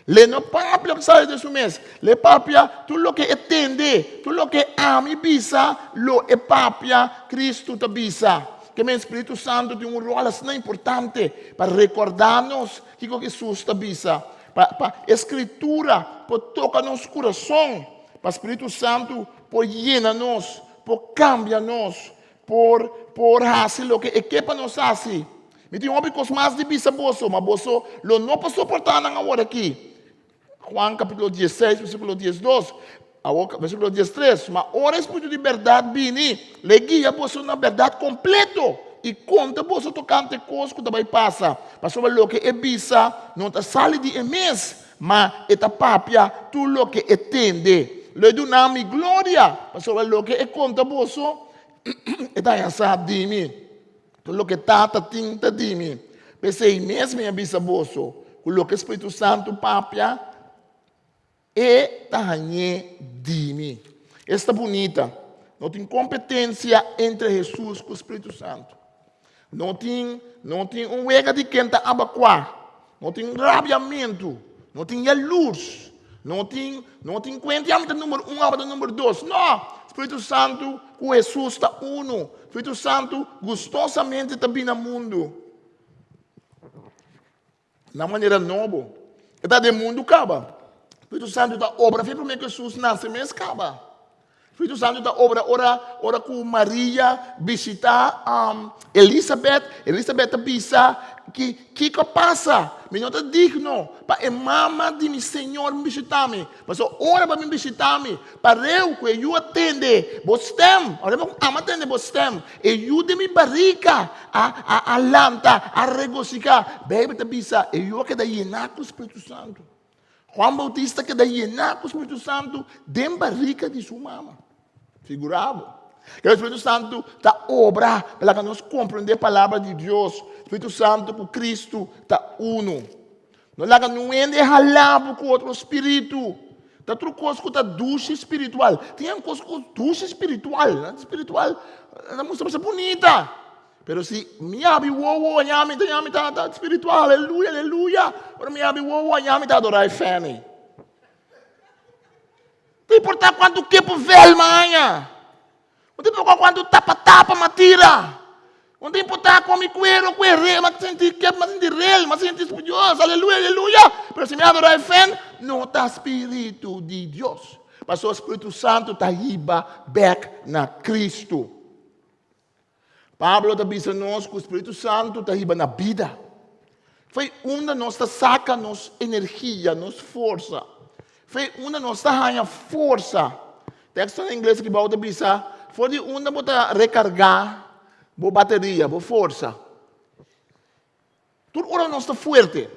Le no papi lo que sai de su mês. Le papia tu lo que entende, tu lo que ami bisa lo e papia Cristo ta bisa. Que o Espírito Santo tem rol assim importante para recordar-nos que Jesus ta bisa. Para escritura, para tocar nosso coração, para o Espírito Santo por llenar-nos, por cambiar-nos. Por hacer lo que equipa nos hace. Me tenho óbicos mais de bisaboso, mas boso lo não posso suportar na hora aqui. Juan capítulo 16, versículo 12, versículo 13. Mas ora espírito de verdade vini, le guia boso na verdade completo e conta boso tocante coisas que também passa. Mas sobre lo que é bisa, não está sale de mês, mas eta papia tu lo que entende. Le donami glória, mas sobre lo que é conta boso. Ita sabe de mim. Tudo que tata tinta de mim. Pensei mesmo em bisaboso. O que o Espírito Santo papia e tahanye de mim. Esta bonita. Não tem competência entre Jesus e o Espírito Santo. Não tem wega de quem está abacuá. Não tem rabiamento. Não tem luz. Não tem conhecimento número 1 a número 2. Não. Espírito Santo, com Jesus está uno. Espírito Santo, gostosamente está bem no mundo. Na maneira nova. Está do mundo, acaba. Espírito Santo está obra. Foi para que Jesus nasce, mas acaba. Espírito Santo está obra. Ora com Maria, visitar Elizabeth. Elizabeth pensa que passa? Me não está digno. Para a mama de meu Senhor me visitar-me. Mas ora para me visitar-me. Para eu que eu atende. Bostem. Ora para eu atende bostem. E eu de me barriga. A lanta. A regocijar. Bebe te pensa. E eu que da llenar com o Espírito Santo. Juan Bautista que da llenar com o Espírito Santo. Dem barriga de sua mama. Figurado. Que o Espírito Santo está obra para que nós compreender a palavra de Deus. O Espírito Santo com Cristo está uno. Não é ralado com outro espírito. Está outra coisa que está ducha espiritual. Tem uma coisa com ducha espiritual. Espiritual é uma coisa bonita. Mas se me abre o ovo, está espiritual. Aleluia, aleluia. Agora me abre o ovo, está adorar a fé. Não importa quanto tempo velho, manhã. Não importa quanto tapa, matira. Não importa como cuero, mas sentir que, mas sentir real, mas sentir Deus, aleluia, aleluia. Mas se me adorar a fé, não está Espírito de Deus. Mas o Espírito Santo está iba back na Cristo. Pablo está dizendo nós que o Espírito Santo está iba na vida. Foi onde nós saca nos energia, nos força. Foi onde nós ganha força. Texto em inglês que Paulo diz, foi de onde você recargar a bateria, a força. Toda hora nós está forte.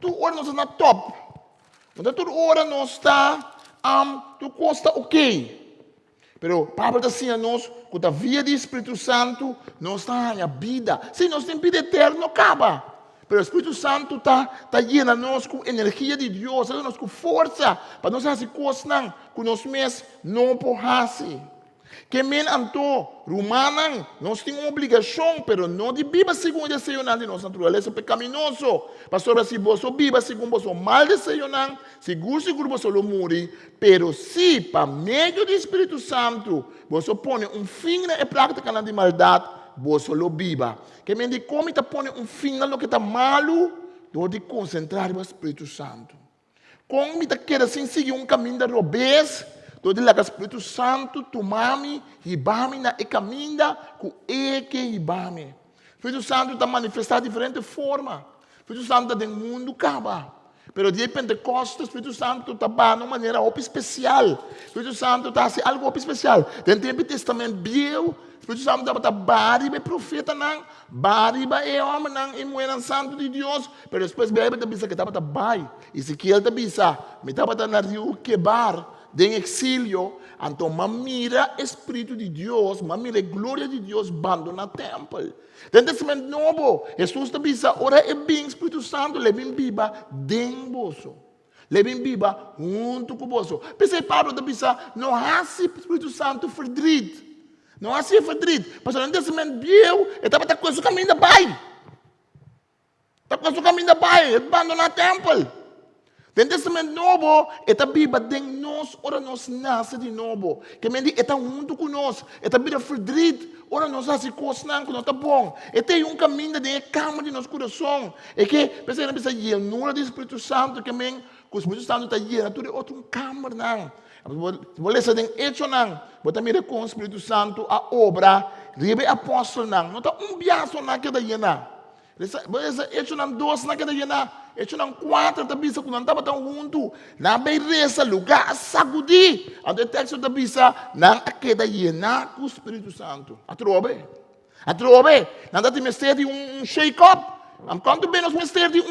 Toda hora nós está na top. Toda hora nós está, tu costa ok. Pero Paulo está dizendo a nós, com a via do Espírito Santo, nós está ganha vida. Se nós temos vida eterna, não acaba. Pero o Espírito Santo está llenando nós com energia de Deus, está nós com força, para nós fazer coisas que nós mesmos não podemos. Que men anto, Romana, nós temos uma obrigação, pero não de viver segundo o desejo de nossa natureza pecaminoso. Pastor, se você vive segundo o mal desejo, seguro você lo morre, pero se, para meio do Espírito Santo, você põe fim na prática de maldade, você lo viva. Que men de como está põe fim no que está malo, do de concentrar no Espírito Santo. Como está quer assim seguir caminho de robês, todo o Espírito Santo tomame e bame na caminho com que e bame. O Espírito Santo está manifestado de diferente forma. O Espírito Santo está no mundo acaba. Pero dia de Pentecostes, o Espírito Santo está de uma maneira especial. O Espírito Santo está assim, algo especial. Dentro do Testamento Velho, o Espírito Santo está bariba profeta não, bariba homem não, e mulher santo de Deus. Pero depois bebe da bisa que estava bai. Ezequiel da bisa, me estava na rio quebrar. De exílio, então mira Espírito de Deus, mira glória de Deus, bando na templo. Dentro desse momento novo, Jesus está dizendo, ora é bem Espírito Santo, levem viva dentro bolso. Levem viva junto com bolso. Pensei, Pablo está dizendo, não há Espírito Santo verdrido. Não há verdrido. Mas dentro desse momento, ele estava com o caminho da pai. Está com o caminho da pai, ele bando na templo. Dentro desse momento novo, está viva dentro de nós, ora nós nasce de novo. Que me diz, está junto com nós, está viva verdade, ora nós fazemos coisas que não está bom. E tem caminho de calma de nosso coração. E que, pensei, não precisa llenura do Espírito Santo, que me, o Espírito Santo está llenando, tudo é outro calma, não. Vou ler em Hecho, não. Vou também com o Espírito Santo, a obra, ribe apóstolo, não está biaço na que está llenando. Hecho não 2 na que está llenando. Hecho não 4 também se não estava tão junto, na beireza lugar sagudi. O texto da bisa não queda llenar com o Espírito Santo. Atrobe, não dá de mistério shake up. Quanto menos mistério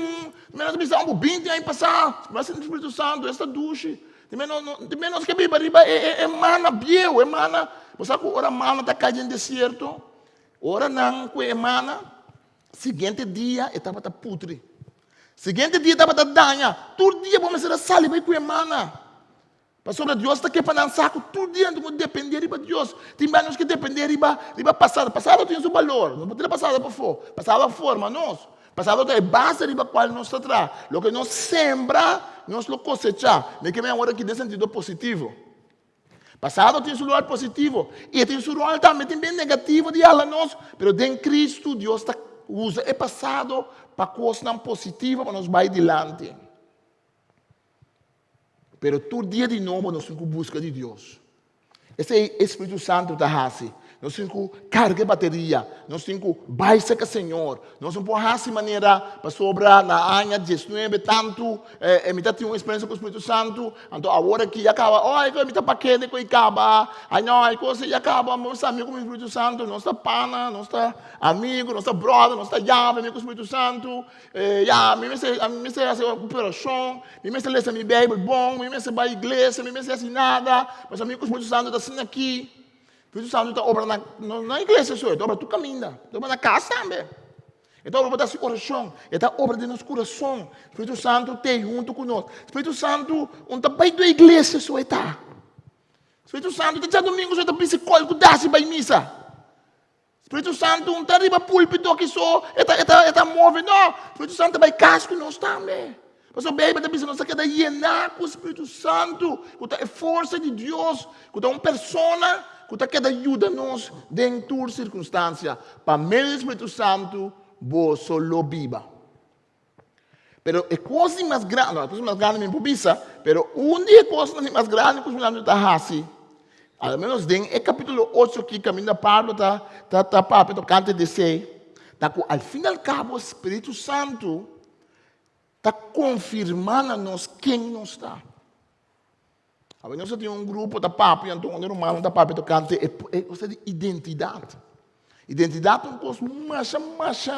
menos bisa 20 anos passar, mas o Espírito Santo esta duche. De menos que biba riba emana bieu, emana Você sabe que ora mana está caindo no deserto, ora não, com a mana, seguinte dia, estava a putre. Seguinte dia, estava a danha. Todo dia, vamos ser a saliva com a mana. Pastor, Deus está aqui para não saco, todo dia não depender de Deus. Tem menos que depender de passado. Passado tem seu valor, não pode passado para fora. Passado forma nós. Passado é base de qual nós está atrás. O que nós sembra, nós lo cosechar. Nem que vem agora que dê sentido positivo. Passado tem seu lugar positivo. E tem seu lugar também tem bem negativo de ela nós. Mas em Cristo, Deus está usa é passado para coisas não positivas para nós vai adiante. Pero todo dia de novo nós temos que buscar de Deus. Esse é o Espírito Santo da assim. Nós temos que carregar bateria. Nós temos que baixa com o Senhor. Nós temos que fazer maneira para sobrar na ano 19 tanto. Me tem uma experiência com o Espírito Santo. Então agora que acaba, olha, me está paquete que acaba. Aí não, aí coisa acaba. Nós estamos amigos com o Espírito Santo. Nós estamos pana, nós estamos amigos, nós estamos brother, nós estamos amigos com o Espírito Santo. Me sei fazer operação. Me sei ler minha Bíblia bom. Me sei ir à igreja. Me sei assim nada. Mas amigos com o Espírito Santo está assim aqui. O Espírito Santo está obra na igreja, só. Está obra tu caminha. Está obra na casa também. Então, obra da sua coração. Está obra de nosso coração. O Espírito Santo está junto conosco. O Espírito Santo não está para a igreja, só está. O Espírito Santo está domingo, só está psicólogo, dá-se para a missa. O Espírito Santo não está arriba púlpito aqui só. Está móvel, não. O Espírito Santo vai casar conosco também. Mas o bem está pensando, nós queremos llenar com o Espírito Santo. Com a força de Deus. Com uma pessoa que quer ajudar-nos dentro de circunstâncias. Para meio do Espírito Santo, vos solo viva. Pero é coisa mais grande, não é coisa mais grande, me improvisa, pero dia coisa mais grande que o Espírito Santo está assim. Ao menos em capítulo 8 aqui, caminho da Pablo, está Pablo tocante de ser, ao fim e ao cabo, o Espírito Santo está confirmando-nos quem nós está. A nós temos grupo da Papa, então onde o mal da Papa tocante é de identidade. Identidade é uma coisa mais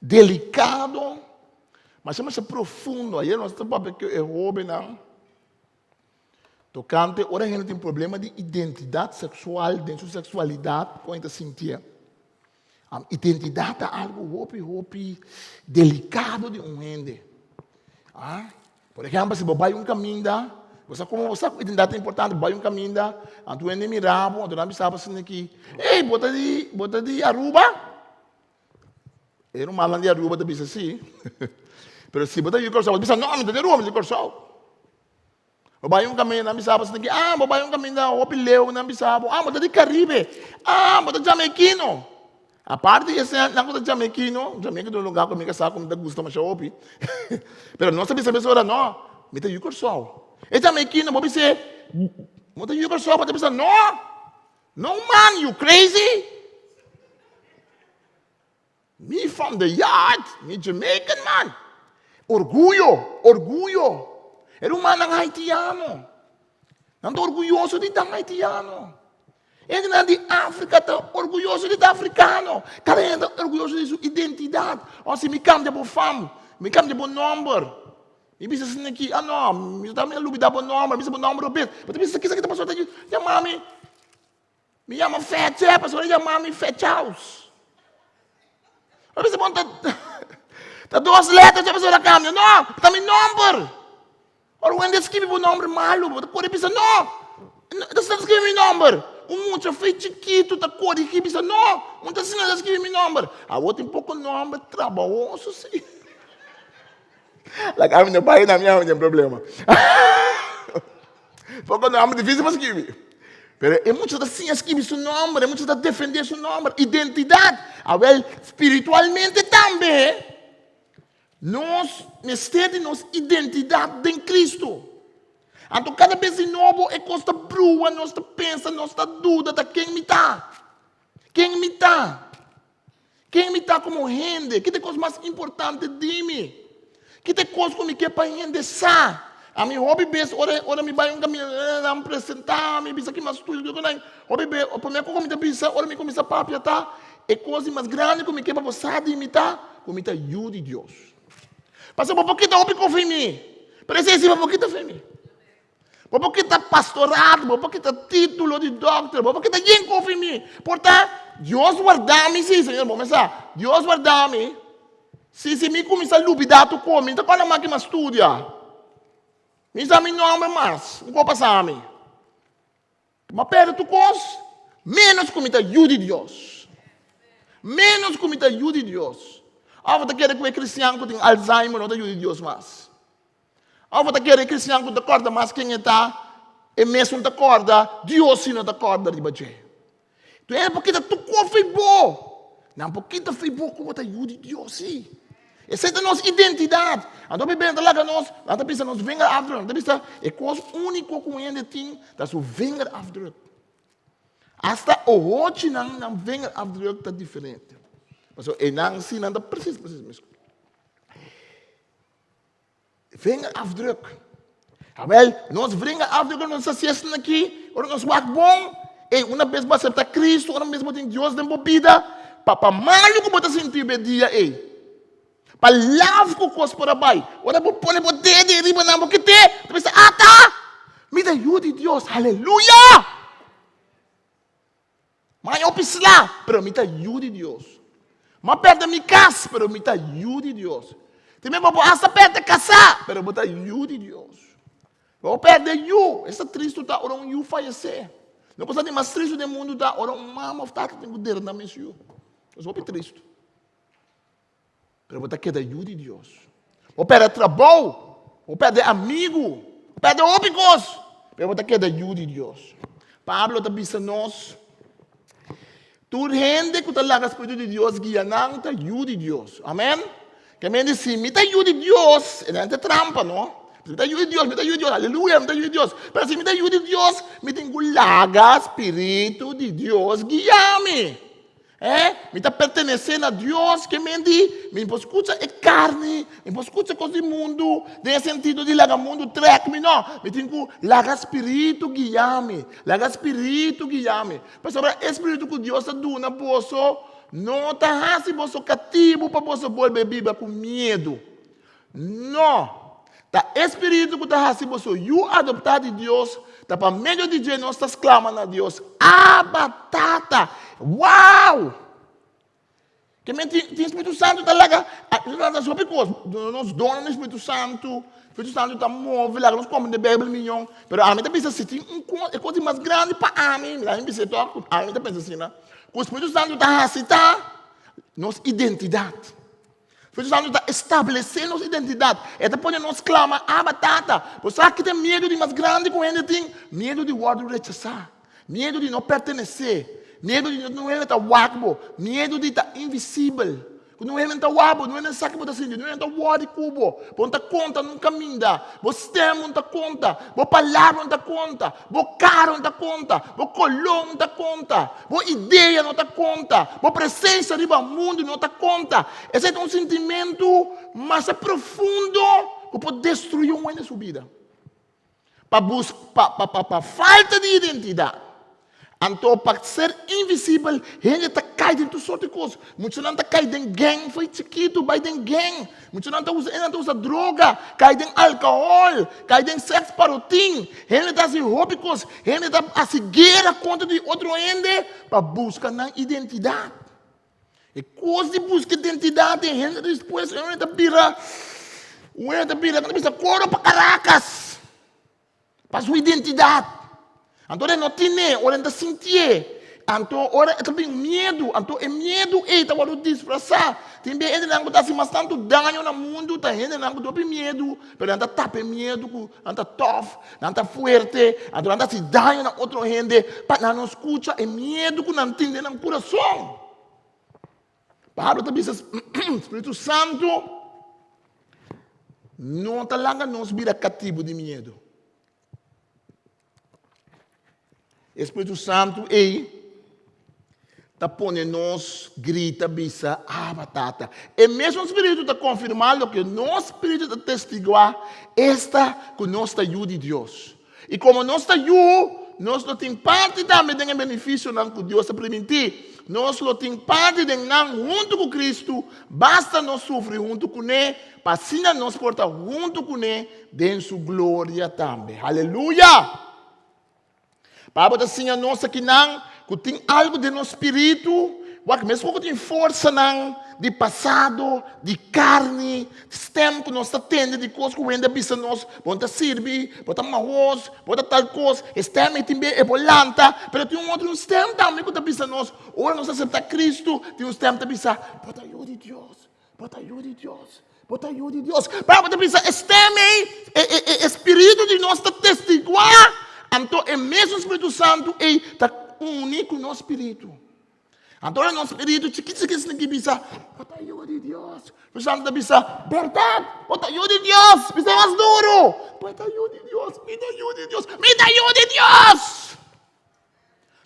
delicado, mais profundo. Aí nós estamos que é jovem, não. Tocante, ora a gente tem problema de identidade sexual, dentro da sexualidade, como a gente sentia. A identidade é algo hopi delicado de um ende. Por exemplo, se você vai um caminho, você identidade é importante, vai um caminho, a tua ende mirava, a tua não sabe assim aqui. Ei, bota de Aruba. Era um malandro de Aruba, também assim. Mas se bota de Corsal, você pensa, não, me dá de Aruba, de Corsal. Vai um caminho, não sabe assim aqui. Vai um caminho, Opileu, não sabe. Bota de Caribe. Bota de Jamaiquino. A parte esse não coisa de Jamaiquino, Jamaica é um lugar que me sabe como gusta mais opi. Mas não sabe saber agora não, me tem Corsal. E Jamaiquino, vou dizer, bota de Corsal, pode pensar, não, man, you crazy? Me from the yard, me Jamaican man. Orgulho. Era um man haitiano. Não estou orgulhoso de estar haitiano. Ele não é de África, está orgulhoso de estar africano. Cada um está orgulhoso de sua identidade. Se me cambia por fama, me cambia por número. E pensa assim aqui, não, me dá minha lubida por número, me dá por número bem. Mas pensa que essa pessoa está aqui, me chama Fat, a pessoa chama-me Fat House. Mas pensa, está 2 letras, a pessoa cambia. Não, está meu número. Ora, quando escreve por número malo, pode pensar, não, está escrevendo meu número. Muito feito chiquito, está cor aqui, pensa, não, muito assim, não escreve meu número. A outra tem pouco nome, trabalhoso, sim. Lá, a minha pai não tem problema. Pouco nome, difícil para escrever. Mas é muito assim, escrever seu nome, é muito defender seu nome, identidade. Espiritualmente também, nós temos nossa identidade em Cristo. Então, cada vez de novo, é coisa brua, nós pensa, nós dúvida de quem me está. Quem me está como gente? Que tem coisa mais importante de mim? Que tem coisa que me quer para gente sabe? A minha hobby base, ora me vai um caminho, me apresentar, me bisa aqui mais tudo, hobby base, para mim como me bisa, ora me começa a papiar, tá? É coisa mais grande que me quer para você de imitar, como me ajuda de Deus. Mas por pouquinho hobby confia em mim. Parece assim, por pouquinho fé em mim. Porque está pastorado, porque está título de doctor, porque está bien confia em mim. Portanto, Deus guarda-me, sim, Senhor, vamos pensar. Deus guarda-me. Se me começa a duvidar, tu come, então quando a máquina estuda, me dá meu nome mais, não vou passar a mim. Mas perde tu coisa, menos como está ajuda de Deus. Menos como está ajuda de Deus. Ah, você quer que o cristiano que tem Alzheimer não está ajuda de Deus mais. Ah, você quer que o cristiano que acorda mais quem está, e mesmo não acorda, Deus sim não acorda de baixo. Então é porque tu confia bom. Não porque tu fez bom como está ajuda de Deus sim. Essa é a nossa identidade. Então, bem, lá que nós venha after, é coisa única que ainda tem, dat we vinger afdruk. Hasta hoje não vinger afdruk está diferente. Mas é não sim, não precies mesmo. Vinger afdruk. Wel, nós vinger afdruk, nós assistem aqui, ou nós wak bom, e uma vez você está Cristo, ou mesmo tem Deus dentro da vida, para malo que você sentir bem dia, para lavar com coisa para baixo. Ora, vou pôr o dedo e riba na boca, tu pensa, tá, me dá ajuda de Deus, aleluia! Mas eu preciso lá, pero me dá ajuda de Deus. Mas perto da minha casa, pero me dá ajuda de Deus. Também vou hasta perto de casar, pero me dá ajuda de Deus. Vou perto de you, essa triste está, ora you falecer. Não precisa de mais triste do mundo, tá, ora mama, tá, tem que ter na missão. Eu sou triste. Pero você quer ajuda de Deus. Ou perde trabalho, ou perde amigo, ou perde óbicos. Pero você quer ajuda de Deus. Pablo está dizendo nós, tu gente que está lá com o Espírito de Deus, guia não te ajuda de Deus. Amém? Que me diz, me te ajuda de Deus, e não é trampa, não? Me te ajuda de Deus, aleluia, me te ajuda de Deus. Pero se me te ajuda de Deus, me tem que largar o Espírito de Deus, guia-me. Me está pertencendo a Deus que me diz, me escuta é carne, me escuta coisa do mundo, tem sentido de largar o mundo, track-me, não, me tem que largar o Espírito, guiar-me, largar o Espírito, guiar-me. Mas sobre o Espírito que Deus está dando na bolsa, não está assim, bolsa cativo para você volver Bíblia com medo. Não. Tá Espírito que está assim, você o adoptado de Deus, tá para meio de dia nós estamos clamando a Deus. Batata! Uau! Que tem Espírito Santo está lá, nós donamos o Espírito Santo está móvel, nós comemos de Bíblia milhão, mas a mim está pensando assim, tem uma coisa mais grande para a mim, a mim está pensando assim, né? O Espírito Santo está assim, nossa identidade. O Espírito Santo está estabelecendo nossa identidade. Está podendo nos clamar, batata. Você sabe que tem medo de mais grande com ele tem medo de o rechazar, medo de não pertencer, medo de não estar wakbo, medo de estar invisível. Não estar wakbo, não é sabe que você sente, não é wadi cubo. Você conta não caminha, você tem não conta, você palavra não conta, você caro não conta, você colão não conta, você ideia não conta, você presença no mundo não conta. Esse é um sentimento mais profundo que pode destruir um homem na sua vida. Para falta de identidade. Então, para ser invisível, ele está caindo em todas as coisas. Muitos não estão caindo em gang, foi chiquito, vai em gang. Muitos não estão usando droga, caindo em álcool, caindo em sexo parotim. Ele está assim, rópicos, ele está a seguir a conta de outro ende para buscar na identidade. E coisa de busca de identidade, ele depois, ele está pira, quando está coro para Caracas, para sua identidade. Então, ele não tem, ele não sentia. Então, ele tem medo. Então, é medo, ele está para disfarçar. Tem ele não está assim, mas tanto dano no mundo, ele não tem medo. Mas ele está tapa medo, ele está tough, ele está forte, ele está se dano na outra gente. Para não escutar, é medo que não tem no coração. Pablo está dizendo, Espírito Santo, não está lá, não se vira cativo de medo. Espírito Santo, está ponendo nos grita, bisa, batata. E mesmo o Espírito está confirmando que o nosso Espírito está testiguar esta que nós está ajuda de Deus. E como nós está ajuda, nós não temos parte também de benefício que Deus está permitir. nós lo tem parte de nós junto com Cristo, basta nós sofrer junto com Ele, para assim nós portar junto com Ele, em sua glória também. Aleluia! Para assim nós aqui não, que tem algo de nosso espírito, mesmo que tem força não, de passado, de carne, de tempo que nós tendo de coisas que ainda bisa nós, pode servir, pode arroz, pode tal coisa, esse tempo também é volanta, mas tem outro tempo também que bisa nós, ora nós aceita Cristo, tem um tempo que bisa, pode ajuda de Deus, pode ajuda de Deus, pode ajuda de Deus, para pode bisa, esse tempo é espírito de nós está testiguar, então é mesmo Espírito Santo, está único no nosso espírito. Então, nosso espírito, chiquito, que bisa, bota ajuda de Deus. O Santo bisa, verdade, bota ajuda de Deus. Bisa mais duro, bota ajuda de Deus, me dá ajuda de Deus, me dá ajuda de Deus.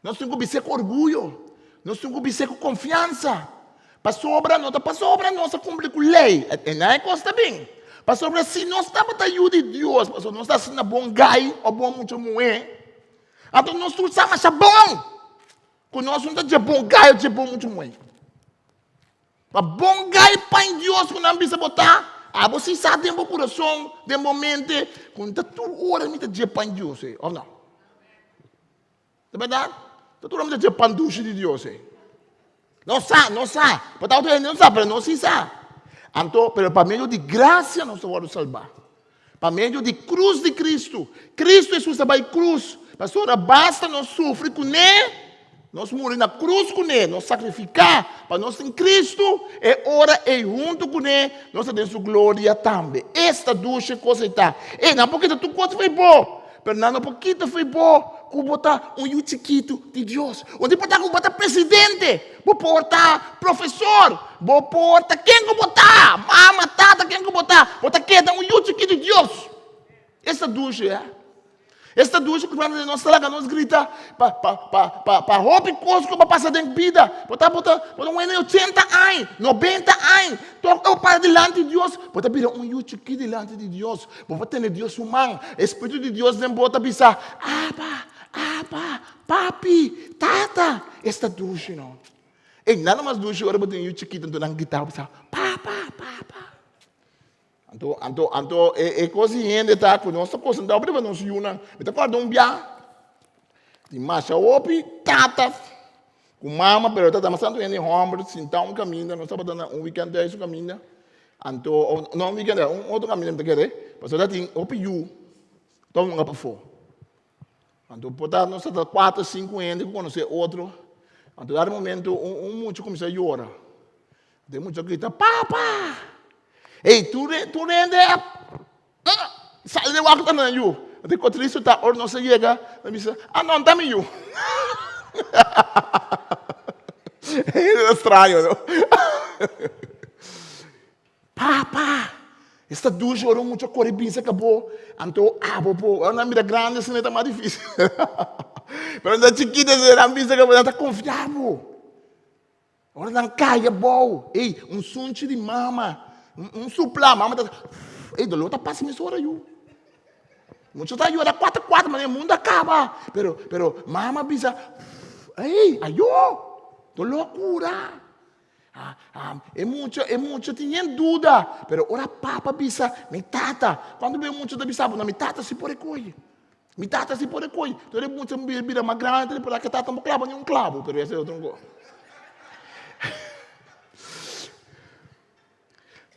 Nós temos que bisa com orgulho, nós temos que bisa com confiança. Para sobra, nós cumprir com lei, e não é coisa bem. Para sobra, se nós estamos bota ajuda de Deus, nós estamos sendo bom gai, ou bom muito mulher, então nós estamos bom. Quando nós não estamos bom gai, é bom muito muito. Mas bom gai para em Deus, quando não precisa botar, você sabe tempo coração, de momento, quando está tudo hora, me está para em Deus, ou não? É verdade? Está tudo hora, me está para ducha de Deus, não sabe, para não sabe, para não se sabe. Então, para meio de graça, nós vamos salvar. Para meio de cruz de Cristo. Cristo Jesus vai cruz. Pastor, basta nós sofrer com Ele. Nós morrer na cruz com Ele, nós sacrificar para nós em Cristo, e ora e junto com Ele, nós temos sua glória também. Esta ducha coisa está. E não porque tu coisa foi boa, mas não porque foi boa, que botar um chiquito de Deus. Onde botar presidente, vou botar professor, vou botar quem que botar, mama, tata, quem que botar quem dá um chiquito de Deus. Esta ducha é. Esta ducha que nós traga, nós grita para roupa e coisa que vai passar dentro de vida. Botar 80 anos, 90 anos. Toca para diante de Deus. Botar vir um aqui diante de Deus. Botar ter Deus humano. Espírito de Deus nem bota pisar. Aba, papi, tata. Esta ducha não. E nada mais ducha agora botar um aqui dentro da guitarra pisar. Papa. Então, é coisa ainda tá com nossa coisa, então para nós yuna, me tá guardando bia, de macha opi, tata, com mama, pero tá passando em ombro, sentado caminho, nós estamos dando weekend isso caminho, então não weekend outro caminho tá querer, mas já tem opi you, então não para fora, então botar nós tá 4, 5 anos, conhecer outro, então no momento muito começa a chorar, tem muito grita, papa. Ei, tu rende, sai de walk na you. Até quando isso está, or não se chega, ele diz, não, dá-me you. É estranho, não? Papa, esta ducha orou muito corre bem, se acabou. Então, bobo, é uma mira grande, assim, é mais difícil. Mas na chiquita, era bem, se acabou, está confiável. Agora não cai, é bom. Ei, sunche de mama. Supla, mama tá. Ei, dolor tá passando isso hora eu. Muito tá eu era 4, mas o mundo acaba. Pero mama bisa. Ei, ayo. Dolor cura. É muito tinha dúvida. Pero ora papa bisa, me tata. Quando vem muito da bisa, não me tata se pode coi. Me tata se pode coi. Então é muito bira mais grande, para que tata não clava nenhum clavo, pero esse é outro go.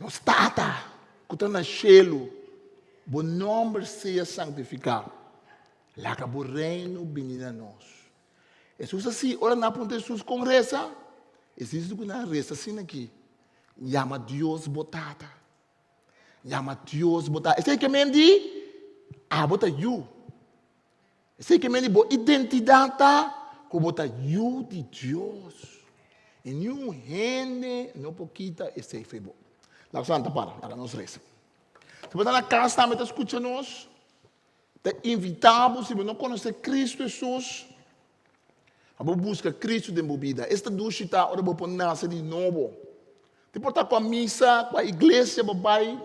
Nós tata, que está no cielo, o nome seja santificado. Lá que o reino venha a nós. Jesus assim, ora na ponta de Jesus com reza, existe que na reza assim aqui. Chama Deus botata. Chama Deus botata. Esse que me diz, bota you. Esse que me diz, identidade, que bota you de Deus. E nenhum rende, não pouquita, esse foi bom. La Santa para nós reza. Se você está na casa, também está escutando nós. Te invitamos, se você não conhece Cristo Jesus, vamos buscar Cristo de sua vida. Esta ducha está, agora vou nascer de novo. Te importa com a missa, com a igreja, papai,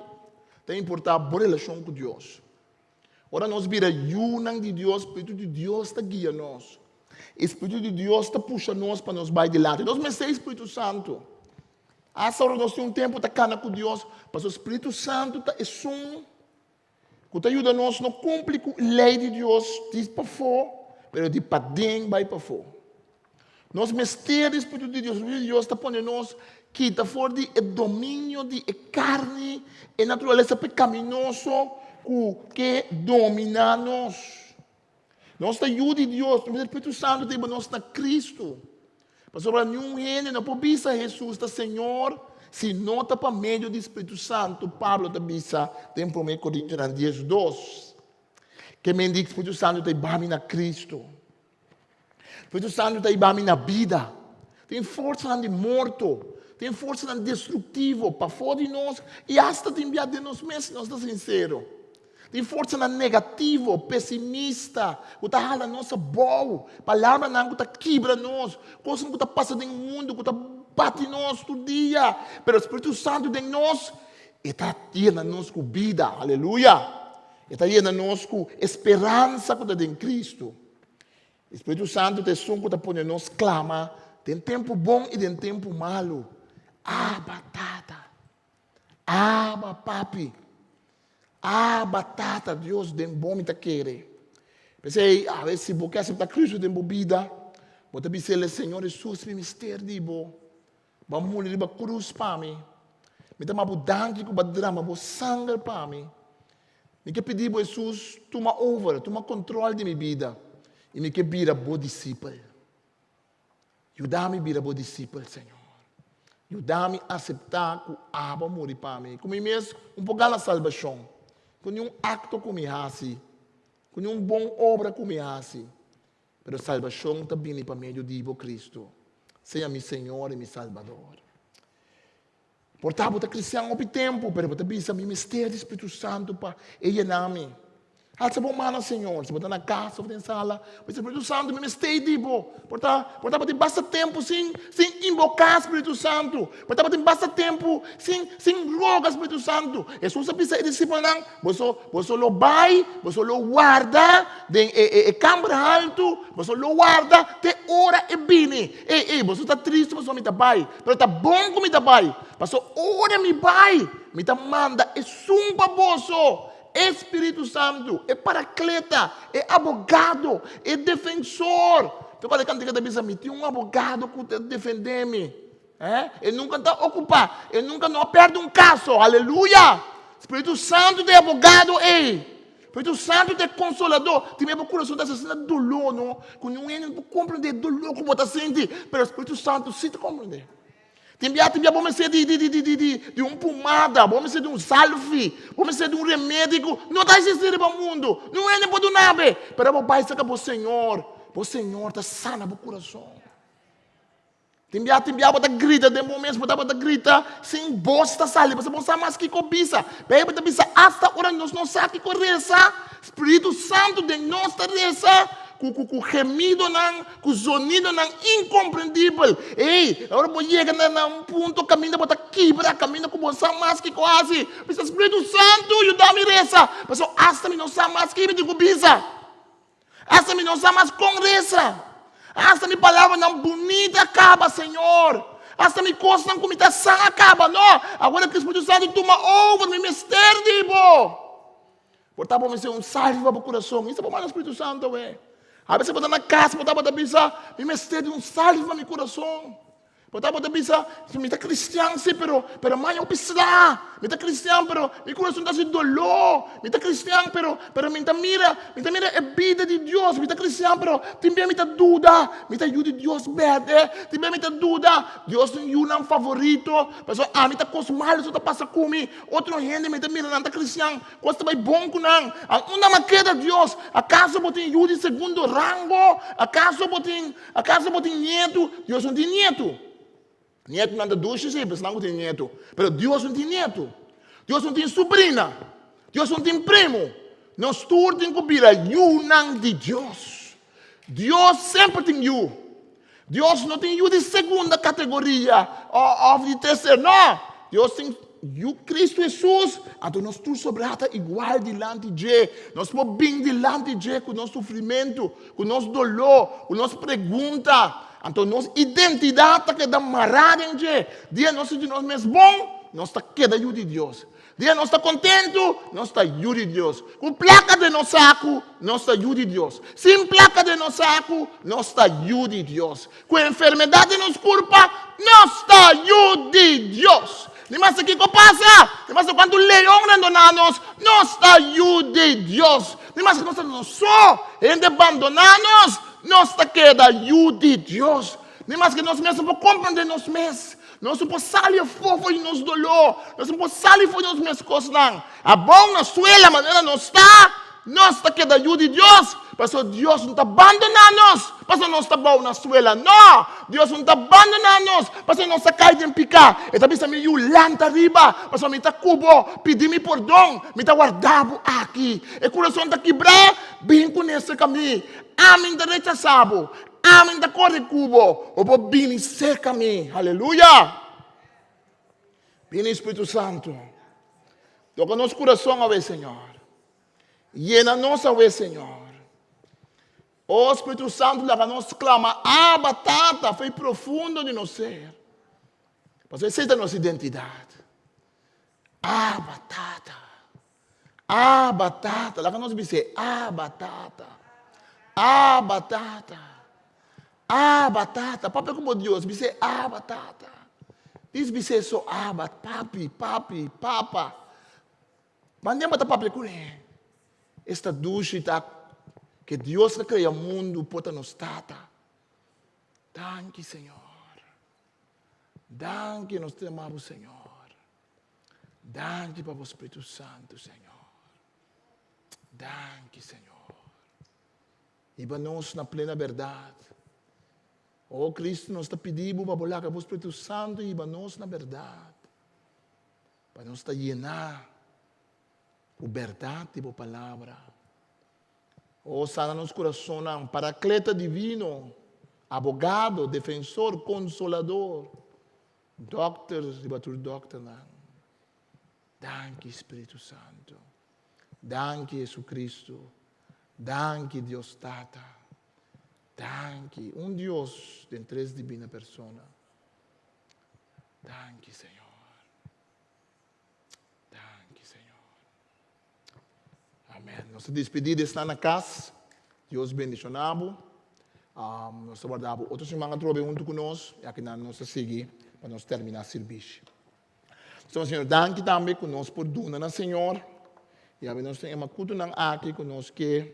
te importa a boa relação com Deus. Agora nós vira unam de Deus, o Espírito de Deus está guiando nós. Espírito de Deus está puxando nós para nos vai delante. Nós me sei Espírito Santo. Essa hora nós temos um tempo tá cana com Deus, mas o Espírito Santo tá som que ajuda nós não cumprir com a lei de Deus, diz para fora, mas de para dentro vai para fora. Nós mistérios do Espírito de Deus está pondo nós que está fora de domínio de carne e natureza pecaminoso que domina nós. Nós está ajuda de Deus, o Espírito Santo tem nós na Cristo. Mas sobre nenhum reino não pode bisa Jesus está Senhor, se não está para meio do Espírito Santo. Pablo está bisa, tem 1 Coríntios 10:2. Que me diz que o Espírito Santo está ibami na Cristo. O Espírito Santo está ibami na vida. Tem força de morto. Tem força de destrutivo para fora de nós. E hasta tem enviado de nós mesmos, nós estamos sinceros. Tem força na negativo, pessimista, que está rala nossa boa, palavra não que está quebra nós, coisa que está passando no mundo, que está bate nós todo dia, mas o Espírito Santo de nós está llena nós com vida, aleluia, está llena nós com esperança que está em Cristo. O Espírito Santo tem som que está pondo nós clama, tem tempo bom e tem tempo malo. Batata, papi. Batata, Deus tem bom me querer. Pensei, a ver se você aceitar Cristo tem bebida, você dizer, Senhor Jesus, me mistério de bo, vamos morrer de cruz para mim. Me dá uma budança com drama, bo sangue para mim. Me quer pedir, Jesus, toma controle de minha vida e me quer vir a bo discípulo. Ajuda-me a vir a bo discípulo, Senhor. Ajuda-me a aceitar que Abba morre para mim. Como mesmo, pouco na salvação. Com um acto que me hace, com uma boa obra que me hace, mas a salvação está vindo para meio de Cristo. Seja meu Senhor e meu Salvador. Portanto, você é cristiano há tempo, mas você precisa me mistério do Espírito Santo para ensinar-me. Alça a mão, Senhor. Se você está na casa, se você está na sala, o Espírito Santo me mistério tipo. Portanto, você basta tempo sem invocar o Espírito Santo. Portanto, você basta tempo sem rogar o Espírito Santo. Jesus precisa disciplinar. Você lo vai, você lo guarda em câmara alto, você lo guarda até hora e bine. Você está triste, você me vai. Mas está bom que me vai. Mas hora me vai. Me manda e sumba você. Espírito Santo, é paracleta, é advogado, é defensor. Eu falei que tem um advogado que defende-me. Ele nunca está ocupado, ele nunca não perde um caso, aleluia. Espírito Santo é advogado, Espírito Santo é consolador. Tem meu coração está sentindo dolor, não? Quando não compreende dolor como está sentindo, mas o Espírito Santo sim te compreende. Tem vamos ser de uma pomada, vamos ser de um salve, vamos ser de um remédio. Não está existindo para o mundo. Não é nem para o nave. Mas o Pai sabe para o Senhor está sana para o coração. Tem para grita, tem momentos para grita, sem bosta sale, você não sabe mais que cobiça. Bem, para pensar, hasta agora nós não sabemos que reza. Espírito Santo de nós reza. Com gemido, com sonido incompreendível. Agora vou chegar a um ponto, caminho para quebrar, caminho com você mais que quase. Mas o Espírito Santo, ajuda-me a reza. Mas hasta me não sabe mais que me digo bisa. Hasta me não sabe mais com reza. Hasta minha palavra não bonita acaba, Senhor. Hasta minha coisa não comida sã acaba, não. Agora que o Espírito Santo toma over, me mistério, dibo. Portanto, vamos ser um salve para o coração. Isso é para o Espírito Santo, A vezes você está na casa, você está pensar, me mistério um salve para meu coração. Você está pensar, me está cristiano, sim, pero mãe, eu preciso lá. Me está cristiano, pero meu coração está sem dolor. Me está cristiano, pero me está mira a vida de Deus. Me está cristiano, pero também me está dúvida. Me está ajuda de Deus, verdade. Também me está dúvida. Deus tem um favorito. Mas me está coisa mal, isso está passando comigo. Outro gente me está mirando, não está cristiano. Coisa vai bom com não. Uma maqueta de Deus. Acaso você tem ajuda de segundo rango? Acaso você tem nieto? Deus não tem nieto. Nieto não anda duas simples, não tem nieto. Mas Deus não tem nieto. Deus não tem sobrinha. Deus não tem primo. Nós todos temos que vir a não de Deus. Deus sempre tem you. Deus não tem you de segunda categoria ou de terceira. Não. Deus tem Cristo Jesus, então nós tu sobrata igual diante de nós podemos bem diante de com nosso sofrimento, com nosso dolor, com nossa pergunta. Então nossa identidade que dá marada em je, dia nós de nós mesmos bom, nós está queda de Deus. Dia nós está contento, nós está de Deus. Com placa de nosso saco, nós está de Deus. Sem placa de nosso saco, nós está de Deus. Com enfermidade nos corpo, nós está de Deus. Mas o que passa? Mas quando o leão abandonar-nos, nós está de Deus. Mas nós não só em abandonar-nos, nós está queda de Deus. Mas que nós mesmos podemos compreender nós mesmos. Nós não podemos sair fora de nosso dolor. Nós não podemos sair fora de nossas coisas. A bom na suela, maneira nós está queda de Deus. Porque Deus não está abandonando-nos. Porque nós está bom na suela. Não, Deus não está abandonando-nos. Porque nós está caindo em picar. E também está meio lanta arriba. Porque me está cubo, pedir-me perdão. Me está guardado aqui. E o coração está quebrado. Bem com esse caminho. Amém da rechaçado. Amém da cor de cubo. O povo vem cerca-me. Aleluia. Vem Espírito Santo. Toca nosso coração a ver, Senhor. Llena nós a ver, Senhor. O Espírito Santo lá nos clama. Batata foi profundo de nosso ser. Mas essa é a nossa identidade. Batata. Batata. Lá nos dizer. Batata. Batata. Batata. Papai como Deus. Dice batata. Dice só papi. Papa. Mas nem bata papi com ele. Esta dúvida que Deus que cria o mundo pode nos tata. Danke, Senhor. Danke, nós te amamos, Senhor. Danke para o Espírito Santo, Senhor. Danke, Senhor. Iba-nos na plena verdade. Oh, Cristo, nós está pedindo para bolar com o Espírito Santo e iba-nos na verdade. Para nos llenar a verdade e a palavra. Oh, sana nos coração, um paracleta divino, abogado, defensor, consolador, doctor, doctor. Danke, Espírito Santo. Danke, Jesus Cristo. Danke, Deus Tata. Danke, Deus de três divina persona. Danke, Senhor. Danke, Senhor. Amém. Nossa despedida está na casa. Deus bendicionado. Nós guardamos outros irmãos que trabalham junto conosco. E aqui nós seguimos para nós terminar o serviço. Então, Senhor, danke também conosco por dona, Senhor. E a nós temos uma cultura aqui conosco que